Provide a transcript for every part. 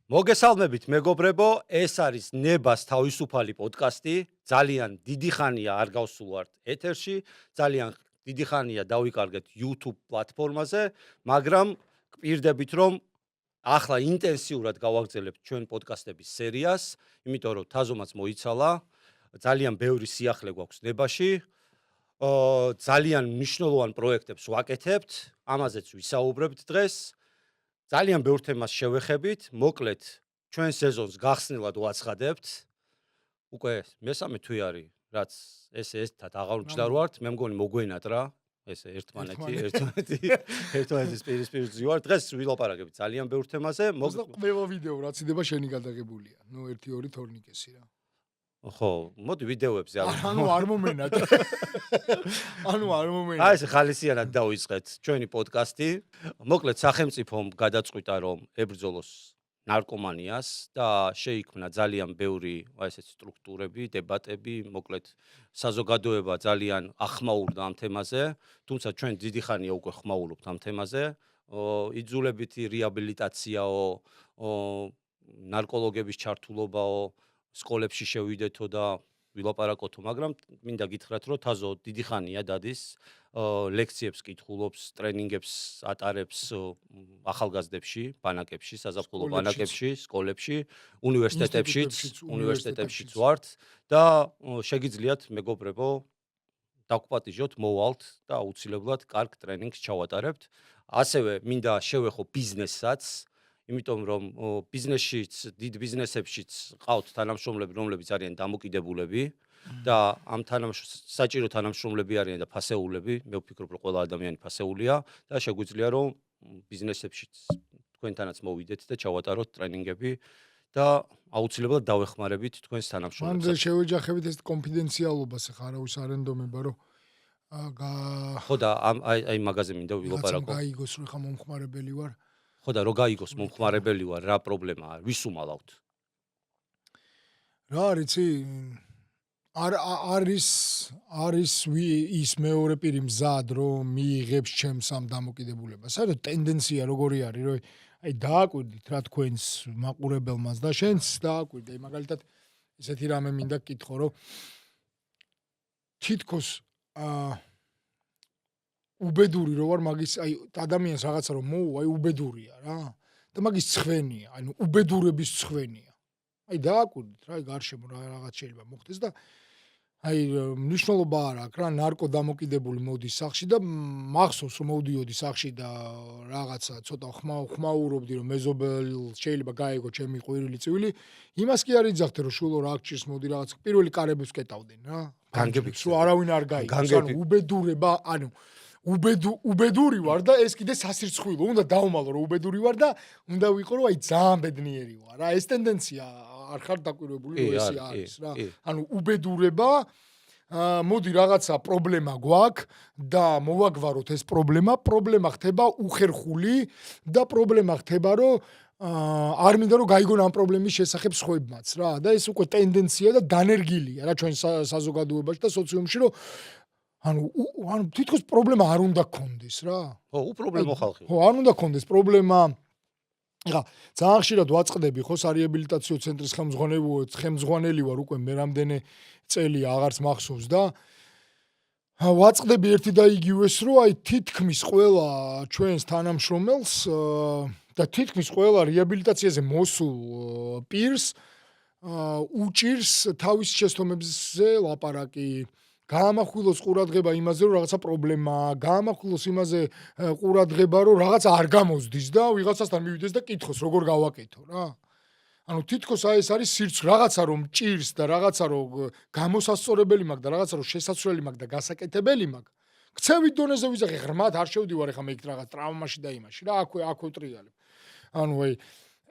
მოგესალმებით მეგობრებო, ეს არის ნებას თავისუფალი პოდკასტი. ძალიან დიდი ხანია არ გავსულვართ ეთერში, ძალიან დიდი ხანია დავიკარგეთ YouTube პლატფორმაზე, მაგრამ გპირდებით რომ ახლა ინტენსიურად გავაგრძელებთ ჩვენ პოდკასტების სერიას, იმიტომ რომ თაზომაც მოიცალა, ძალიან ბევრი სიახლე გვაქვს ნებაში. ძალიან მნიშვნელოვან პროექტებს ვაკეთებთ, ამაზეც ვისაუბრებთ დღეს. ძალიან ბევრ თემას შევეხებით, მოკლედ ჩვენ სეზონს გახსნილად ვაცხადებთ. უკვე მესამე თვე არის, რაც ესე ერთად აღარ ვჯდარვართ, მე მგონი მოგვენათ რა, ესე ერთმანეთის პირისპირ ვარ. დღეს ვილაპარაკებით ძალიან ბევრ თემაზე. ყველა ვიდეო რაც იდება შენი გადაღებულია. ნუ 1-2 თორნიკესი რა. ხო, მოდი ვიდეოებზე არ მომენათ. არ მომენათ. აი ეს ხალისიანად დავიწყეთ ჩვენი პოდკასტი. მოკლედ სახელმწიფომ გადაწყვიტა რომ ებრძოლოს ნარკომანიას და შეიქმნა ძალიან ბევრი ესეთ სტრუქტურები, დებატები, მოკლედ საზოგადოება ძალიან ახმაურდა ამ თემაზე, თუმცა ჩვენ დიდი ხანია უკვე ხმაურობთ ამ თემაზე. იძულებითი რეაბილიტაციაო, ნარკოლოგების ჩართულობაო, სკოლებში შევიდეთო და ვილაპარაკოთო, მაგრამ მინდა გითხრათ, რომ თაზო დიდი ხანია დადის, ლექციებს კითხულობს, ტრენინგებს ატარებს ახალგაზრდებში, ბანაკებში, საზაფხულო ბანაკებში, სკოლებში, უნივერსიტეტებშიც ვართ და შეგიძლიათ მეგობრებო დაგვპატიჟოთ, მოვალთ და აუცილებლად კარგ ტრენინგს ჩავატარებთ. ასევე მინდა შევეხო ბიზნესსაც, იმიტომ რომ ბიზნესშიც, დიდ ბიზნესებშიც ყავთ თანამშრომლები, რომლებიც არიან დამოკიდებულები და ამ საჭირო თანამშრომლები არიან და ფასეულები, მე ვფიქრობ, რომ ყველა ადამიანი ფასეულია და შეგვიძლია რომ ბიზნესებშიც თქვენთანაც მოვიდეთ და ჩავატაროთ ტრენინგები და აუცილებლად დავეხმარებით თქვენს თანამშრომლებს. მანდ შევეჯახებით ეს კონფიდენციალობას ახლა არავის არ ენდომება რომ ხო და აი მაგაზე მინდა ვილაპარაკო. გაიგოს რომ ხა მომხმარებელი ვარ. ხო და რო გაიგოს მომხმარებელი ვარ, რა პრობლემაა, ვის უმალავთ? რა არიცი? არის ის მეორე პირი მზად რომ მიიღებს ჩემს ამ დამოკიდებულებას. საერთოდ ტენდენცია როგორი არის, რომ აი დააკვირდით რა თქვენს მაყურებელმას და შენც დააკვირდე. მაგალითად ესეთი რამე მინდა გკითხო, რომ თითქოს უბედური რო ვარ მაგის აი ადამიანს რაღაცა რომ მოუ აი უბედურია რა და მაგის ცხვენია ანუ უბედურების ცხვენია აი დააკვირდით რა გარშემო რაღაც შეიძლება მოხდეს და აი მნიშვნელობა არ აქვს რა ნარკო დამოკიდებული მოდის სახში და მახსოვს რომ მოვდიოდი სახში და რაღაცა ცოტა ხმაურობდი რომ მეზობელ შეიძლება გაიგო ჩემი ყვირილი წვილი იმას კი არ იძახდე რომ შულო რა გჭირს მოდი რაღაც პირველი კარებს კეტავდნენ რა განგებით რომ არავინ არ გაიგოს ანუ უბედურება ანუ უბედური ვარ და ეს კიდე სასირცხვილო უნდა დავმალო რომ უბედური ვარ და უნდა ვიყო რომ აი ძალიან ბედნიერი ვარ რა ეს ტენდენცია არ ხარ დაკვირვებული რომ ეს არის რა ანუ უბედურება მოდი რაღაცა პრობლემა გვაქვს და მოვაგვაროთ ეს პრობლემა ხდება უხერხული და პრობლემა ხდება რომ არ მინდა რომ გაიგონ ამ პრობლემის შესახებ სხვებმაც რა და ეს უკვე ტენდენცია და დანერგილია რა ჩვენ საზოგადოებაში და სოციუმში რომ ანუ თითქოს პრობლემა არ უნდა გქონდეს რა. ხო, უპრობლემო ხალხი. ხო, არ უნდა გქონდეს პრობლემა. ეხლა ძალიან ხშირად ვაწყდები ხო სარეაბილიტაციო ცენტრის ხელმძღვანელი ვარ უკვე მე რამდენი წელია აღარც მახსოვს და ვაწყდები ერთი და იგივეს რომ აი თითქმის ყველა ჩვენს თანამშრომელს და თითქმის ყველა რეაბილიტაციაზე მოსულ პირს უჭირს თავის შეცდომებზე ლაპარაკი გაამახვილოს ყურადღება იმაზე რომ რაღაცა პრობლემაა, გაამახვილოს იმაზე ყურადღება რომ რაღაცა არ გამოსდის და ვიღაცასთან მივიდეს და კითხოს როგორ გავაკეთო რა. ანუ თითქოს აი ეს არის სირცხვი რაღაცა რომ ჭირს და რაღაცა რომ გამოსასწორებელი მაქვს და რაღაცა რომ შესაძლებელი მაქვს და გასაკეთებელი მაქვს. ქცევით დონეზე ვიზახე ღრმად არ შევდივარ ახლა მე იქ რაღაც ტრავმაში და იმაში რა აქვე ვტრიალებ. ანუ აი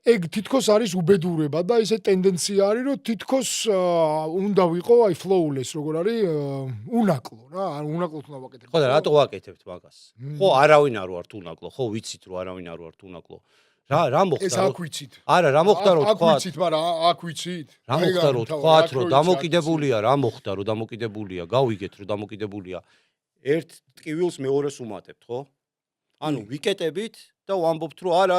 ეგ თითქოს არის უბედურება და ესე ტენდენცია არის რომ თითქოს უნდა ვიყო აი ფლოულეს როგორ არის უნაკლო რა უნაკლოდ უნდა ვაკეთებ. ხო და რატო ვაკეთებთ მაგას? ხო არავინ არ ვართ უნაკლო, ხო ვიცით რომ არავინ არ ვართ უნაკლო. რა მოხდა? ეს აქ ვიცით. არა, რა მოხდა რომ თქვა? აქ ვიცით, მაგრამ აქ ვიცით. რა მოხდა რომ თქვათ რომ დამოკიდებულია, რა მოხდა რომ დამოკიდებულია, გავიგეთ რომ დამოკიდებულია. ერთ ტკივილს მეორეს უმატებთ, ხო? ანუ ვიკეტებით და ვამბობთ რომ არა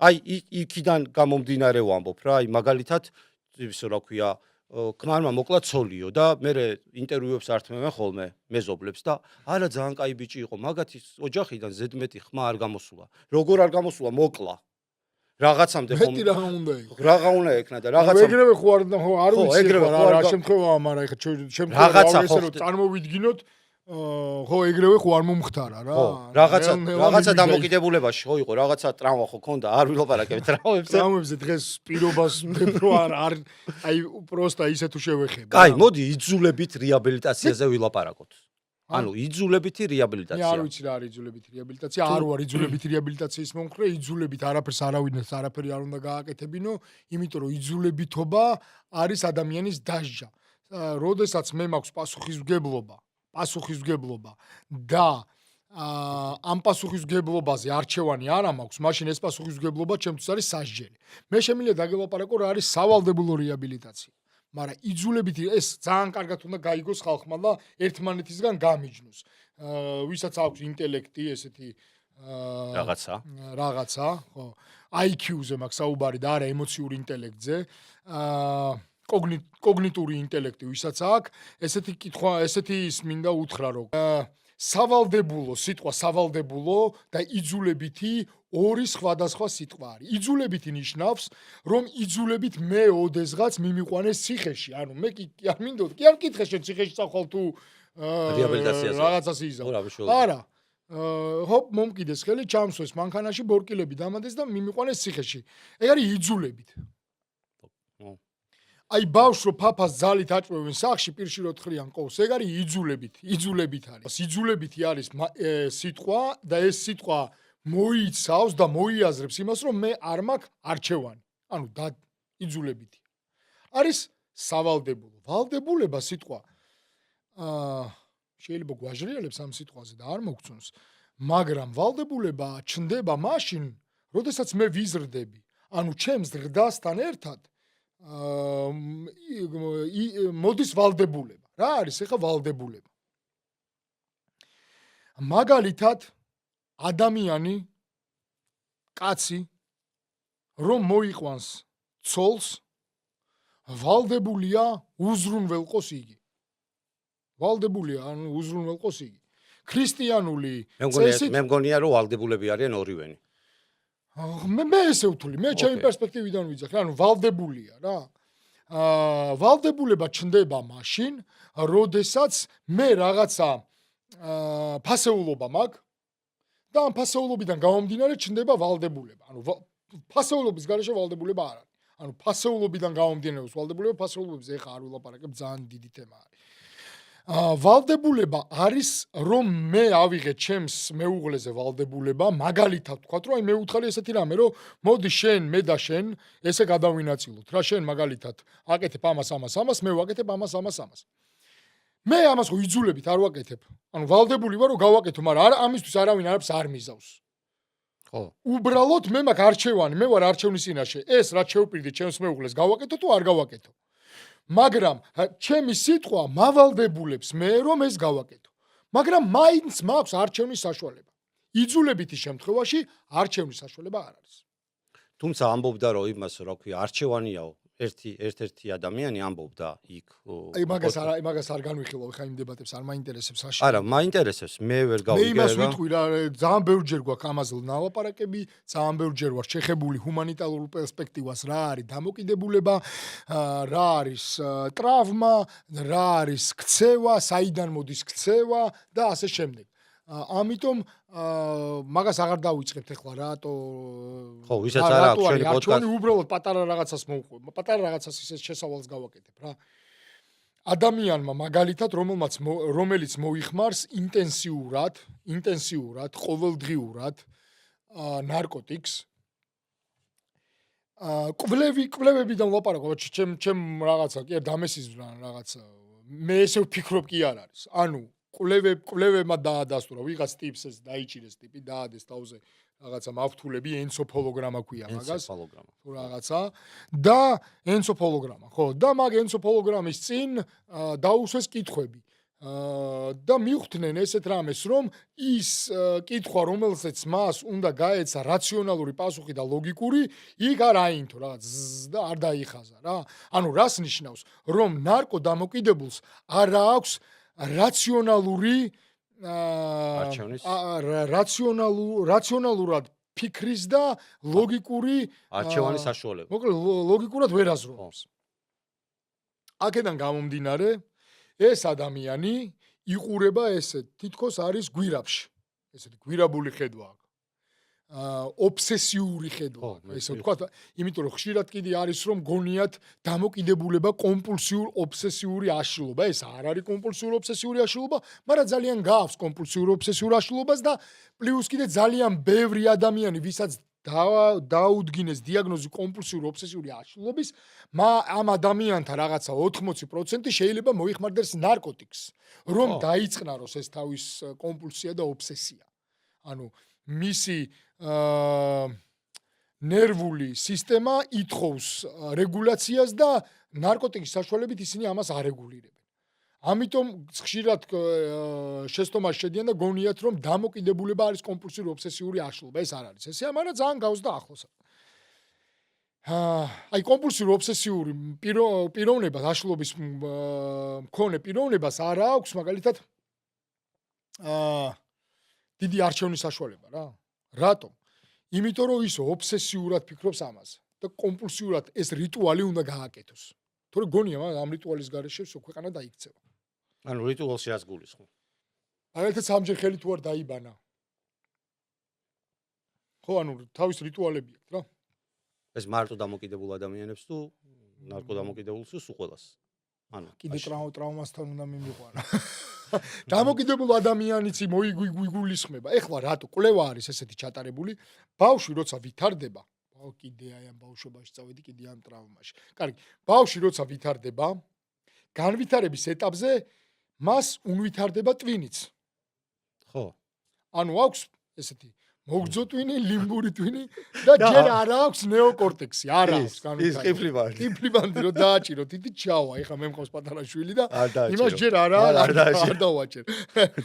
აი იქიდან გამომდინარე ვამბობ რა, აი მაგალითად ისე რა ქვია, ქმარმა მოკლა ცოლიო და მე ინტერვიუებს ართმევენ ხოლმე მეზობლებს და არა ძალიან კაი ბიჭი იყო, მაგათი ოჯახიდან ზედმეტი ხმა არ გამოსულა. როგორ არ გამოსულა, მოკლა. რაღაცამდე მეტი რაღა უნდა იყოს. რაღა უნდა ექნა და რაღაცა ეგრევე ხო არ ვიცი ეგრევე რა ხო არ რა გა- შემთხვევაა, მაგრამ ეხა შემთხვევა რაღაცა ხო რომ წარმოვიდგინოთ, ხო ეგრევე ხო არ მომხდარა რა. ხო, რაღაცა ნელა დამოკიდებულებაში ხო იყო, რაღაცა ტრავმა ხო ქონდა, არ ვილაპარაკებ ტრავმებზე. ტრამებზე დღეს პირობას ვდებრო არ აი უბრალოდ ისე თუ შევეხება. კაი, მოდი იძულებით რეაბილიტაციაზე ვილაპარაკოთ. ანუ იძულებითი მე არ რეაბილიტაცია. ვიცი რა არის იძულებითი რეაბილიტაცია, არ ვარ იძულებითი რეაბილიტაციის მომხრე, იძულებით არაფერს არავინებს არაფერი არ უნდა გააკეთებინო, იმიტომ რომ იძულებითობა არის ადამიანის დასჯა. როდესაც მე მაქვს პასუხისმგებლობა და ამ პასუხისმგებლობაზე არჩევანი არ მაქვს, მაშინ ეს პასუხისმგებლობა ჩემთვის არის სასჯელი. მე შემიძლია დაგელაპარაკო რა არის სავალდებულო რეაბილიტაცია. მაგრამ იძულებით ეს ძალიან კარგად უნდა გაიგოს ხალხმა და ერთმანეთისგან გამიჯნოს. ვისაც აქვს ინტელექტი, ესეთი რაღაცა, ხო, IQ-ზე მაქვს საუბარი და არა ემოციური ინტელექტზე. კოგნიტური ინტელექტი ვისაც აქვს, ესეთი კითხვა, ესეთი ის მინდა უთხრა რომ სავალდებულო სიტყვა სავალდებულო და იძულებითი ორი სხვადასხვა სიტყვა არის. იძულებითი ნიშნავს, რომ იძულებით მე ოდესღაც მიმიყვანეს ციხეში. ანუ მე კი არ მინდოდ, კი არ მკითხე შენ ციხეში წახვალ თუ რეაბილიტაციაზე. რაღაცას იზამ. არა. ჰოპ მომკიდეს ხელი, ჩამსვეს მანქანაში, ბორკილები დამადეს და მიმიყვანეს ციხეში. ეგ არის იძულებით. აი ბავშვს რო ფაფას ძალით აჭმევენ სახში პირში რო თხრიან ყოვს, ეგ არის იძულებით არის. იძულებითი არის სიტყვა და ეს სიტყვა მოიცავს და მოიაზრებს იმას, რომ მე არ მაქვს არჩევანი. ანუ და იძულებითი. არის სავალდებულო. ვალდებულება სიტყვა შეიძლება გვაჟრიელებს ამ სიტყვაზე და არ მოგწონს, მაგრამ ვალდებულება ჩნდება მაშინ, როდესაც მე ვიზრდები. ანუ ჩემს ზრდასთან ერთად მოდის ვალდებულება. რა არის ეხა ვალდებულება? მაგალითად ადამიანი კაცი რომ მოიყვანს ცოლს ვალდებულია უზრუნველყოს იგი. ვალდებულია ანუ უზრუნველყოს იგი. ქრისტიანული წესით მე მგონია რომ ვალდებულები არიან ორივენი. მე ესე ვთვლი, მე ჩემი პერსპექტივიდან ვიძახი, ანუ ვალდებულია რა. ვალდებულება ჩნდება მაშინ, როდესაც მე რაღაცა ფასეულობა მაქვს და ამ ფასეულობიდან გამომდინარე ჩნდება ვალდებულება. ანუ ფასეულობის გარეშე ვალდებულება არ არის. ანუ ფასეულობიდან გამომდინარეობს ვალდებულება, ფასეულობებზე ეხა არ ვილაპარაკებ, ძალიან დიდი თემა არის. ვალდებულება არის რომ მე ავიღე ჩემს მეუღლეზე ვალდებულება, მაგალითად ვთქვათ, რომ აი მე უთხარი ესეთი რამე, რომ მოდი შენ, მე და შენ ესე გადავინაწილოთ. რა შენ მაგალითად აკეთებ ამას, მე ვაკეთებ ამას. მე ამას ხო იძულებით არ ვაკეთებ. ანუ ვალდებული ვარ რომ გავაკეთო, მაგრამ ამისთვის არავინ არაფერს არ მიზავს. ხო. უბრალოდ მე მაქვს არჩევანი, მე ვარ არჩევნის წინაშე. ეს რაც შევპირდი ჩემს მეუღლეს გავაკეთო თუ არ გავაკეთო. მაგრამ ჩემი სიტყვა მავალდებულებს მე რომ ეს გავაკეთო. მაგრამ მაინც მაქვს არჩევნის საშუალება. იძულებითი შემთხვევაში არჩევნის საშუალება არ არის. თუმცა ამბობდა რომ იმას რა ქვია, არჩევანიაო, ერთ-ერთი ადამიანი ამბობდა იქ. აი მაგას არ განვიხილავ ხა იმ დებატებს, არ მაინტერესებს საშუალება. არა, მაინტერესებს, მე ვერ მე გავიგე. იმას ვიტყვი რა, ძალიან ბევრჯერ გვაქვს ამაზე ნალაპარაკები, ძალიან ბევრჯერ ვარ შეხებული ჰუმანიტარულ პერსპექტივას, რა არის დამოკიდებულება, რა არის ტრავმა, რა არის ქცევა, საიდან მოდის ქცევა და ასე შემდეგ. ამიტომ მაგას აღარ დავიწყებთ ახლა რატო ხო, ვისაც არ აქვს ჩვენი პოდკასტი. უბრალოდ პატარა რაღაცას მოვყვე. პატარა რაღაცას ისე შესავალს გავაკეთებ რა. ადამიანმა მაგალითად რომელიც მოიხმარს ინტენსიურად, ყოველდღიურად ნარკოტიკს კვლევებიდან ვლაპარაკობ, ჩემ რაღაცა კი არ დამესიზრა რაღაცა. მე ესე ვფიქრობ კი არ არის. ანუ კვლევებმა დაადასტურა, ვიღაც ტიპს ეს დაიჭირეს ტიპი, დაადეს თავზე რაღაცა მავთულები, ენცოფოლოგრამა ქვია მაგას. თუ რაღაცა და ენცოფოლოგრამა, ხო, და მაგ ენცოფოლოგრამის წინ დაუსვეს კითხვები. და მივხვდნენ ესეთ რამეს, რომ ის კითხვა, რომელსაც მას უნდა გაეცა რაციონალური პასუხი და ლოგიკური, იქ არ აინთო რაღაც და არ დაიხაზა რა. ანუ რას ნიშნავს, რომ ნარკო დამოკიდებულს არ აქვს რაციონალური რაციონალურად ფიქრის და ლოგიკური არჩევანის საშუალება. მოკლედ ლოგიკურად ვერ აზრობს. აქედან გამომდინარე, ეს ადამიანი იყურება ესეთ, თითქოს არის გვირაბში. ესეთი გვირაბული ხედვა აქვს. ობსესიური ხედვა, ესე ვთქვათ, იმიტომ რომ ხშირად კიდე არის რომ გონიათ დამოკიდებულება კომპულსიურ ობსესიური აშლილობა. ეს არ არის კომპულსიური ობსესიური აშლილობა, მაგრამ ძალიან გაავს კომპულსიური ობსესიური აშლილობას და პლუს კიდე ძალიან ბევრი ადამიანი, ვისაც დაუდგინეს დიაგნოზი კომპულსიური ობსესიური აშლილობის, ამ ადამიანთა რაღაცა 80% შეიძლება მოიხმარდეს ნარკოტიკს, რომ დაიწყნაროს ეს თავის კომპულსია და ობსესია. ანუ მისი ნერვული სისტემა ითხოვს რეგულაციას და ნარკოტიკის საშუალებით ისინი ამას არეგულირებენ. ამიტომ ხშირად შეცდომაში შედიან და გონიათ, რომ დამოკიდებულება არის კომპულსიური ობსესიური აშლილობა. ეს არ არის ესეა, მაგრამ ძალიან გავს და ახლოს. აი კომპულსიური ობსესიური პიროვნებას, აშლილობის მქონე პიროვნებას არ აქვს მაგალითად დიდი არჩევნის საშუალება რა. რატომ? იმიტომ რომ ის ობსესიურად ფიქრობს ამაზე და კომპულსიურად ეს რიტუალი უნდა გააკეთოს. თორე გონია ამ რიტუალის გარეშე ქვეყანა დაიქცევა. ანუ რიტუალში რას გულისხმობ? მაგალითად სამჯერ ხელი თუ არ დაიბანა. ხო, ანუ თავის რიტუალები აქვს რა. ეს მარტო დამოკიდებულ ადამიანებს თუ ნარკო დამოკიდებულს თუ ყველას? ანუ კიდე ტრავმასთან უნდა მიმიყვანა. დამოკიდებულ ადამიანიც მოიგულისხმება. ეხლა რატო კვლევა არის ესეთი ჩატარებული? ბავშვი როცა ვითარდება, კიდე აი ამ ბავშვობაში წავედი კიდე ამ ტრავმაში. კარგი, ბავშვი როცა ვითარდება, განვითარების ეტაპზე მას უნვითარდება ტვინიც. ხო. ანუ აქვს ესეთი მოგრძო ტვინი, ლიმბური ტვინი და ჯერ არ აქვს ნეოკორტექსი, არ აქვს განვითარება. ის ყიფლიბანდი. ყიფლიბანდი რომ დააჭირო, თითი ჩავა, ეხლა მე მყავს პატარა შვილი და იმას ჯერ არ დავაჭერ.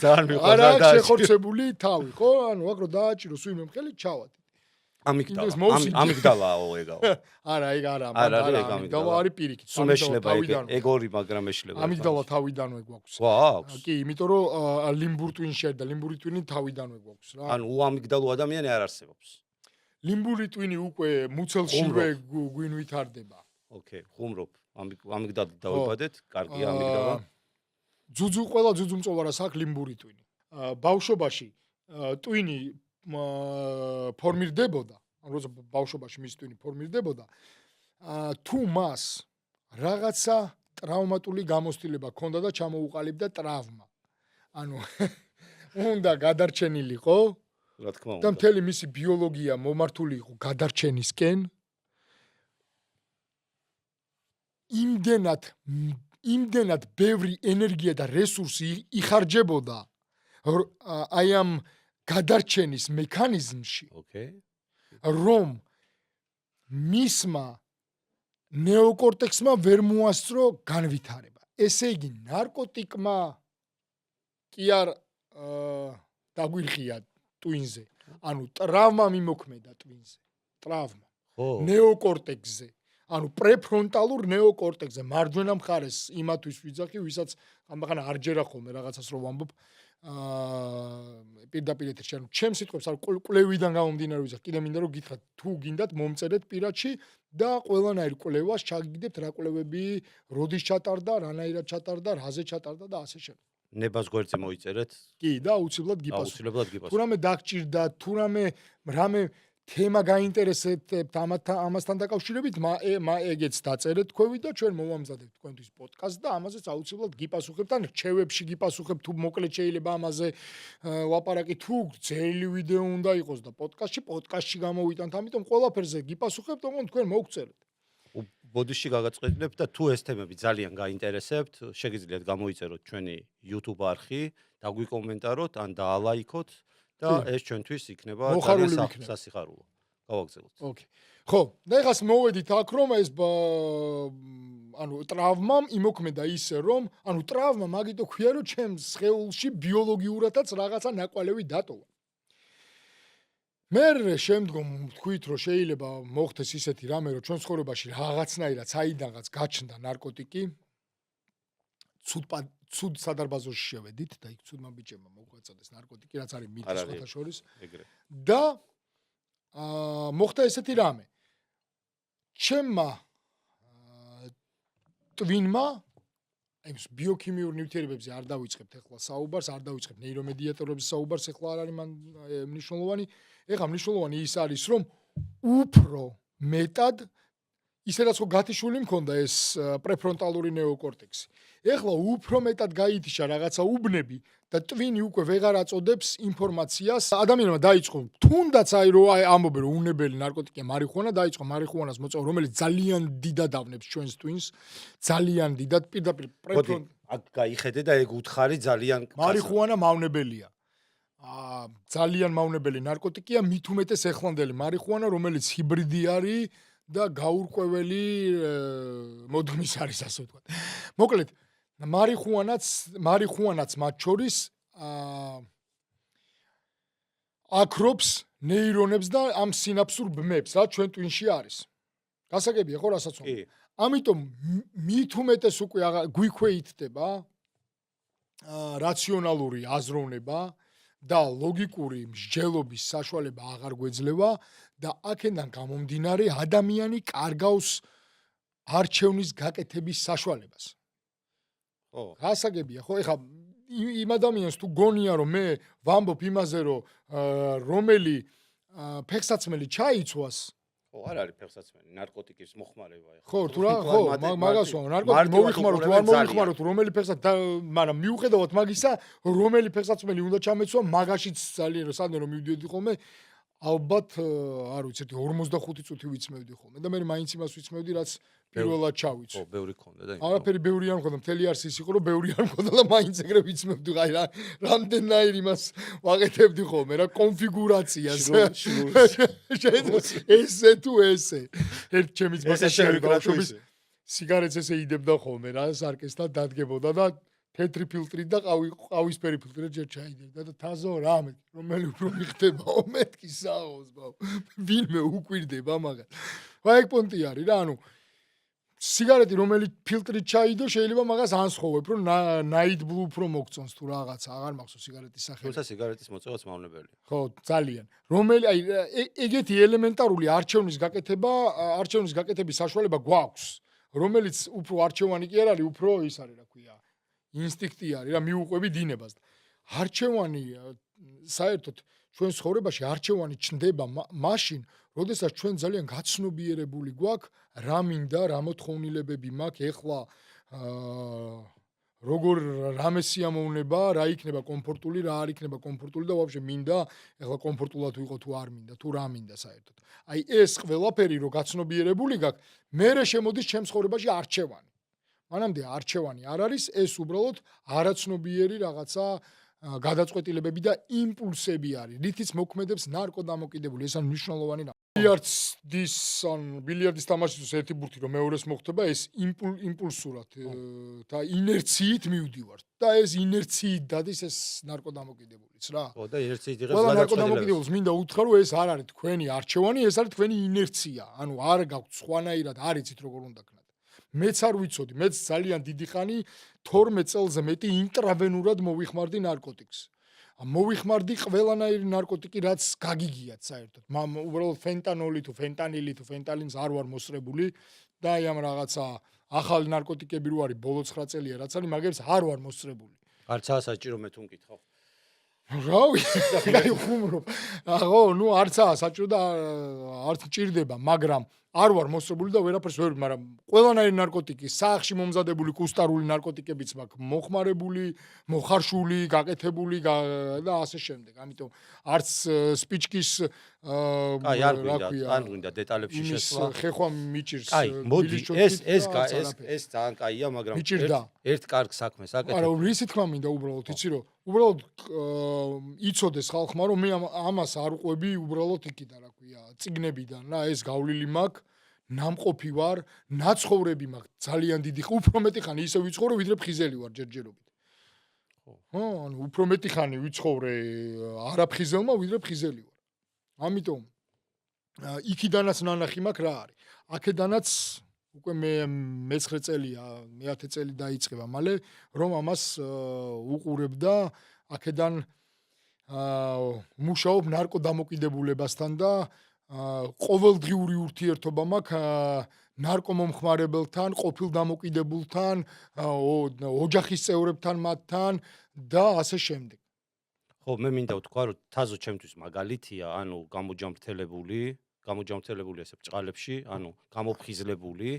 ძალიან მიყვარს არ აქვს შეხორცებული თავი, ხო? ანუ აქ რომ დააჭირო სვიმე მხელი ჩავა. ამიგდალაო ეგაო. არა, ეგ არა, ამიგდალა არის პირიქით. სუმეშლება ეგორი, მაგრამ ეშლება. ამიგდალა თავიდანვე გვაქვს. გვაქვს? კი, იმიტომ რომ ლიმბურ ტვინში არის და ლიმბური ტვინი თავიდანვე გვაქვს რა. ანუ უამიგდალო ადამიანი არ არსებობს. ლიმბური ტვინი უკვე მუცელშივე გვინვითარდება. ოკეი, ხუმრობ. ამიგდალად დავიბადეთ, კარგია ამიგდალა. ყველა ძუძუმწოვარას აქვს ლიმბური ტვინი. ბავშვობაში ტვინი ფორმირდებოდა, ანუ როცა ბავშვობაში მის ტვინი ფორმირდებოდა, თუ მას რაღაცა ტრავმატული გამოცდილება ჰქონდა და ჩამოუყალიბდა ტრავმა. ანუ უნდა გადარჩენილიყო, რა თქმა უნდა. და მთელი მისი ბიოლოგია მომართული იყო გადარჩენისკენ. იმდენად ბევრი ენერგია და რესურსი იხარჯებოდა აი ამ გადარჩენის მექანიზმში, რომ მისმა ნეოკორტექსმა ვერ მოასწრო განვითარება. ესე იგი, ნარკოტიკმა კი არ დაგვირხია ტვინზე. ანუ ტრავმა მიმოქმედა ტვინზე. ტრავმა. ნეოკორტექსზე. ანუ პრეფრონტალურ ნეოკორტექსზე, მარჯვენა მხარეს იმათვის ვიძახი, ვისაც ამაღანა არ ჯერა ხოლმე რაღაცას რომ ვამბობ. პირდაპირ ეთერში, ანუ ჩემს სიტყვებს არ კვლევიდან გამომდინარე ვიზახ, კიდე მინდა რომ გითხრათ, თუ გინდათ მომწერეთ პირადში და ყველანაირ კვლევას ჩაგიგდებთ რა კვლევები, როდის ჩატარდა, რანაირად ჩატარდა, რაზე ჩატარდა და ასე შემდეგ. ნებას გვერდზე მოიწერეთ? კი, და აუცილებლად გიპასუხებთ. აუცილებლად გიპასუხებთ. თუ რამე დაგჭირდა, თუ რამე თემა გაინტერესებთ ამასთან დაკავშირებით, ეგეც დაწერეთ თქვენ და ჩვენ მოვამზადებთ თქვენთვის პოდკასტს და ამაზეც აუცილებლად გიპასუხებთ, ან რჩევებში გიპასუხებთ, თუ მოკლედ შეიძლება ამაზე ვაპარაკი, თუ ძელი ვიდეო უნდა იყოს და პოდკასტში გამოვიტანთ, ამიტომ ყველაფერზე გიპასუხებთ, ოღონდ თქვენ მოგწერეთ. ბოდიში გაგაწყდეთ და თუ ეს თემები ძალიან გაინტერესებთ, შეგიძლიათ გამოიწეროთ ჩვენი YouTube არხი, დაგვიკომენტაროთ ან დაალაიქოთ. და ეს ჩვენთვის იქნება ძალიან სასიხარულო. გავაგზავნოთ. ოკეი. ხო, და ეხლა მოვედით აქ რომ ეს ანუ ტრავმამ იმოქმედა ისე რომ ანუ ტრავმა მაგიტო ქვია რომ ჩემს სხეულში ბიოლოგიურადაც რაღაცა ნაკვალევი დატოვა. მე შემდგომ თქვით რომ შეიძლება მოხდეს ისეთი რამე რომ ჩვენ ცხოვრებაში რაღაცნაირად საიდანღაც გაჩნდა ნარკოტიკი ცუდ სადარბაზოში შევედით და იქ ცუდმა ბიჭებმა მოგვაწოდეს ნარკოტიკი რაც არის მითი სხვათა შორის და მოხდა ესეთი რამე ჩემმა twinma აი ბიოქიმიურ ნივთიერებებზე არ დავიწყებთ ახლა საუბარს, არ დავიწყებთ ნეირომედიატორების საუბარს, ახლა არ არის მან მნიშვნელოვანი. ეხლა მნიშვნელოვანი ის არის, რომ უფრო მეტად ისედაც ხო გათიშული მქონდა ეს პრეფრონტალური ნეოკორტექსი. ეხლა უფრო მეტად გაითიშა რაღაცა უბნები და twin-ი უკვე ვეღარ აწოდებს ინფორმაციას. ადამიანმა დაიწყო თუნდაც აი რომ ამბობენ რომ უნებელი ნარკოტიკია მარიხუანა, დაიწყო მარიხუანას მოწევა, რომელიც ძალიან დიდად ავნებს ჩვენს twin-ს, ძალიან დიდად პირდაპირ პრეფრონტ აქ გაიხედე და ეგ უთხარი ძალიან მარიხუანა მავნებელია. ძალიან მავნებელი ნარკოტიკია, მით უმეტეს ეხლანდელი მარიხუანა, რომელიც ჰიბრიდი არის და გაურკვეველი მოდღმის არის ასე ვთქვათ. მოკლედ მარიხუანაც მათ შორის აკრობს ნეირონებს და ამ სინაფსურ ბმებს, რაც ჩვენ twin-ში არის. გასაგებია ხო რასაც ვამბობ? ამიტომ მით უმეტეს უკვე გვიქვეითდება რაციონალური აზროვნება და ლოგიკური მსჯელობის საშუალება აღარ გვეძლევა და აქედან გამომდინარე ადამიანი კარგავს არჩევნის გაკეთების საშუალებას. ხო. გასაგებია ხო? ეხლა იმ ადამიანს თუ გონია რომ მე ვამბობ იმაზე რომ რომელი ფეხსაცმელი ჩაიცვას ხო არ არის ფეხსაცმელი ნარკოტიკის მოხმარება ეხლა. ხო თუ რა ხო მაგას ვამბობ ნარკოტიკი მოვიხმარო თუ არ მოვიხმარო თუ რომელი მაგრამ მიუხედავად მაგისა რომელი ფეხსაცმელი უნდა ჩამეცვა მაგაშიც ძალიან სანდე რომ მივდიოდი ხოლმე ალბათ არ ვიცი 45 წუთი ვიცმევდი ხოლმე და მე მაინც იმას ვიცმევდი რაც პირველად ჩავიცვი. ხო, ბევრი ქონდა და არაფერი ბევრი არ მქონდა, მთელი არსი ის იყო, რომ ბევრი არ მქონდა და მაინც ეგრე ვიცმევდი, აი რა, რამდენნაირ იმას ვაკეთებდი ხოლმე, რა კონფიგურაციას. ესე თუ ესე. ერთ ჩემი ძმასთან ბავშვობის სიგარეტს ესე იდებდა ხოლმე რა, სარკესთან დადგებოდა და თეთრი ფილტრით და ყავისფერი ფილტრით ჯერ ჩაიდებდა და თაზო რა მე, რომელი უფრო მიხდებაო მეთქი საოს ბავ. ვინმე უკვირდება მაგას. აი ეგ პონტი არის რა, ანუ სიგარეტი რომელი ფილტრით ჩაიდო შეიძლება მაგას ანსხოვებ რომ night blue უფრო მოგწონს თუ რაღაცა აღარ მახსოვს სიგარეტის სახელი. თუმცა სიგარეტის მოწევაც მავნებელია. ხო, ძალიან. რომელი აი ეგეთი ელემენტარული არჩევნის გაკეთების საშუალება გვაქვს, რომელიც უფრო არჩევანი კი არ არის, უფრო ის არის რა ქვია, ინსტინქტი არის რა მიუყვები დინებას. არჩევანი საერთოდ ჩვენ ცხოვრებაში არჩევანი ჩნდება მაშინ როდესაც ჩვენ ძალიან გაცნობიერებული გვაქვს რა მინდა, რა მოთხოვნილებები მაქვს, ეხლა როგორ რამე სიამოვნება, რა იქნება კომფორტული, რა არ იქნება კომფორტული და ვაფშე მინდა, ეხლა კომფორტულად ვიყო თუ არ მინდა, თუ რა მინდა საერთოდ. აი ეს ყველაფერი რო გაცნობიერებული გაქვს, მერე შემოდის ჩემს ცხოვრებაში არჩევანი. მანამდე არჩევანი არ არის, ეს უბრალოდ არაცნობიერი რაღაცა გადაწყვეტილებები და იმპულსები არის, რითიც მოქმედებს ნარკოდამოკიდებული, ეს არის მნიშვნელოვანი რამ. ბილიარდის თამაშისთვის ერთი ბურთი რომ მეორეს მოხდება, ეს იმპულსურად და ინერციით მივდივართ და ეს ინერციით დადის ეს ნარკოდამოკიდებულიც რა. ხო და ინერციით იღებს გადაწყვეტილებებს. ყველა ნარკოდამოკიდებულს მინდა უთხრა რომ ეს არ არის თქვენი არჩევანი, ეს არის თქვენი ინერცია. ანუ არ გაქვთ სხვანაირად, არ იცით როგორ უნდა გქნათ. მეც არ ვიცოდი, მეც ძალიან დიდი ხანი 12 წელზე მეტი ინტრავენურად მოვიხმარდი ნარკოტიკს. მოვიხმარდი ყველანაირი ნარკოტიკი, რაც გაგიგიათ საერთოდ. უბრალოდ ფენტანოლი თუ ფენტანილი თუ ფენტალინს არ ვარ მოსწრებული და აი ამ რაღაცა ახალი ნარკოტიკები რო არის ბოლო 9 წელია რაც არის, მაგებს არ ვარ მოსწრებული. არცაა საჭირო მე თუ მკითხავ. რავი, აი ხუმრობ. ხო, ნუ არცაა საჭირო და არც მჭირდება, მაგრამ არ ვარ მოსწრებული და ვერაფერს ვერ, მაგრამ ყველანაირი ნარკოტიკი, სახში მომზადებული კუსტარული ნარკოტიკებიც მაქვს მოხმარებული, მოხარშული, გაკეთებული და ასე შემდეგ. ამიტომ არც სპიჩკის აი არ გვინდა დეტალებში შესვლა. ხეხვა მიჭირს. აი, მოდი, ეს ძალიან კაია, მაგრამ ერთ კარგ საქმეს აკეთებ. არა, რისი თქმა მინდა უბრალოდ, იცი რომ უბრალოდ იცოდეს ხალხმა რომ მე ამას არ უყვები უბრალოდ იქიდან რა ქვია, წიგნებიდან რა, ეს გავლილი მაქვს ნამყოფი ვარ, ნაცხოვრები მაქვს ძალიან დიდი, უფრო მეტი ხანი ისე ვიცხოვრე, ვიდრე ფხიზელი ვარ ჯერჯერობით. ხო, ანუ უფრო მეტი ხანი ვიცხოვრე არაფხიზელმა, ვიდრე ფხიზელი ვარ. ამიტომ იქიდანაც ნანახი მაქვს რა არის. აქედანაც უკვე მე 9 წელია, მე 10 წელი დაიწყება მალე, რომ ამას უყურებ და აქედან მუშაობ ნარკოდამოკიდებულებასთან და ყოველდღიური ურთიერთობა მაქვს ნარკომომხმარებელთან, ყოფილ დამოკიდებულთან, ოჯახის წევრებთან მათთან და ასე შემდეგ. ხო, მე მინდა ვთქვა, რომ თაზო ჩემთვის მაგალითია, ანუ გამოჯამრთელებული ესე ბჭყალებში, ანუ გამოფხიზლებული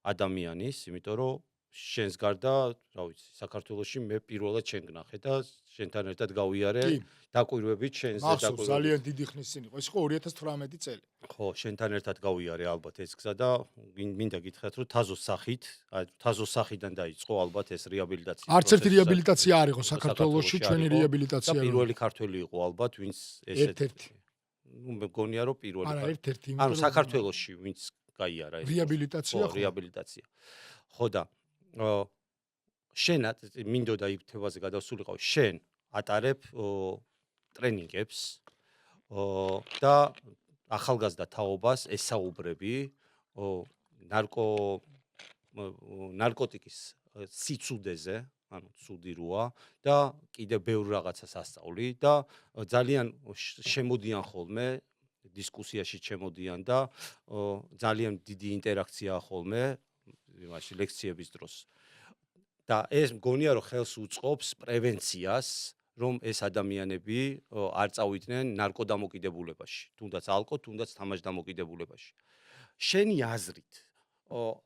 ადამიანის, იმიტომ რომ შენს გარდა, რა ვიცი, საქართველოში მე პირველად შენ გნახე და შენთან ერთად გავიარე დაკვირვებით შენზე მახსოვს ძალიან დიდი ხნის წინ იყო, ეს იყო 2018 წელი. ხო, შენთან ერთად გავიარე ალბათ ეს გზა და მინდა გითხრათ, რომ თაზოს სახიდან დაიწყო ალბათ ეს რეაბილიტაცია. არც ერთი რეაბილიტაცია არ იყო საქართველოში, ჩვენი რეაბილიტაცია. და პირველი ქართველი იყო ალბათ, ვინც ერთ-ერთი. მე მგონია რომ პირველი. არა, ერთ-ერთი. ანუ საქართველოში ვინც გაიარა ეს რეაბილიტაცია ხო? რეაბილიტაცია. ხო და შენ მინდოდა იქ თემაზე გადავსულიყავ, შენ ატარებ ტრენინგებს და ახალგაზრდა თაობას ესაუბრები ნარკოტიკის სიცუდეზე, ანუ ცუდი როა და კიდე ბევრ რაღაცას ასწავლი და ძალიან შემოდიან ხოლმე დისკუსიაში ჩემოდიან და ძალიან დიდი ინტერაქცია ხოლმე იმაში ლექციების დროს. და ეს მგონია რომ ხელს უწყობს პრევენციას, რომ ეს ადამიანები არ წავიდნენ ნარკოდამოკიდებულებაში, თუნდაც ალკო, თუნდაც თამაშდამოკიდებულებაში. შენი აზრით,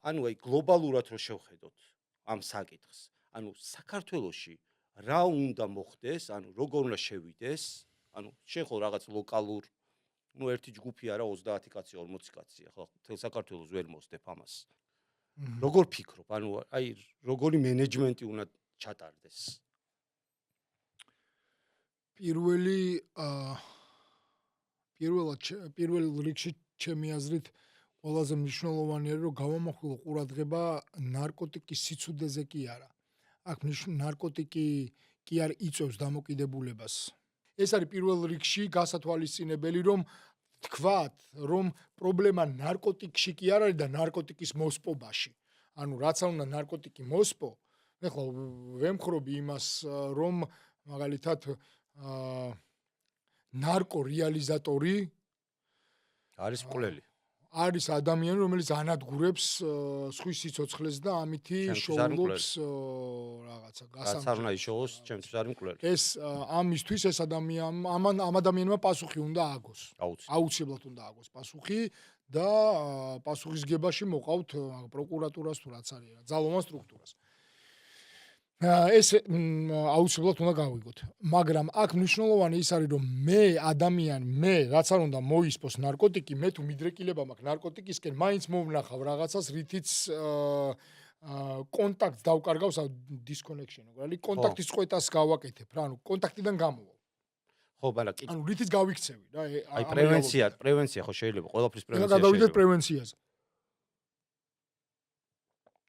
ანუ აი გლობალურად რო შევხედოთ ამ საკითხს, ანუ საქართველოში რა უნდა მოხდეს, ანუ როგორ უნდა შევიდეს, ანუ შენ ხო რაღაც ლოკალურ, ერთი ჯგუფი არა 30 კაცი, 40 კაცია, ხო, თელ საქართველოს ვერ მოსდებ ამას. როგორ ფიქრობ, ანუ აი როგორი მენეჯმენტი უნდა ჩატარდეს? პირველ რიგში ჩემი აზრით ყველაზე მნიშვნელოვანია რომ გავამახვილო ყურადღება ნარკოტიკის სიცუდეზე კი არა. აქ ნარკოტიკი კი არ იწვევს დამოკიდებულებას. ეს არის პირველ რიგში გასათვალისწინებელი რომ თქვათ, რომ პრობლემა ნარკოტიკში კი არ არის და ნარკოტიკის მოსპობაში. ანუ რაც არ უნდა ნარკოტიკი მოსპო, მე ხო ვემხრობი იმას, რომ მაგალითად ნარკორეალიზატორი არის მკვლელი. არის ადამიანი, რომელიც ანადგურებს სხვის სიცოცხლეს და ამითი შოულობს რაღაცა გასამჯერადო. არ უნდა იშოვოს, ჩემთვის არის მკვლელი. ეს ამისთვის ეს ამ ადამიანმა პასუხი უნდა ააგოს. აუცილებლად უნდა ააგოს პასუხი და პასუხისგებაში მოყავთ პროკურატურას თუ რაც არის, ძალოვან სტრუქტურას. ეს აუცილებლად უნდა გავიგოთ. მაგრამ აქ მნიშვნელოვანი ის არის, რომ მე რაც არ უნდა მოისპოს ნარკოტიკი, მე თუ მიდრეკილება მაქვს ნარკოტიკისკენ, მაინც მომნახავ რაღაცას, რითიც კონტაქტს დავკარგავს disconnection-ი. ანუ კონტაქტის წყვეტას გავაკეთებ რა, ანუ კონტაქტიდან გამოვალ. ხო, მაგრამ კი. ანუ რითიც გავიქცევი რა. აი პრევენცია ხო შეიძლება, ყველაფრის პრევენცია შეიძლება. გადავიდეთ პრევენციაზე.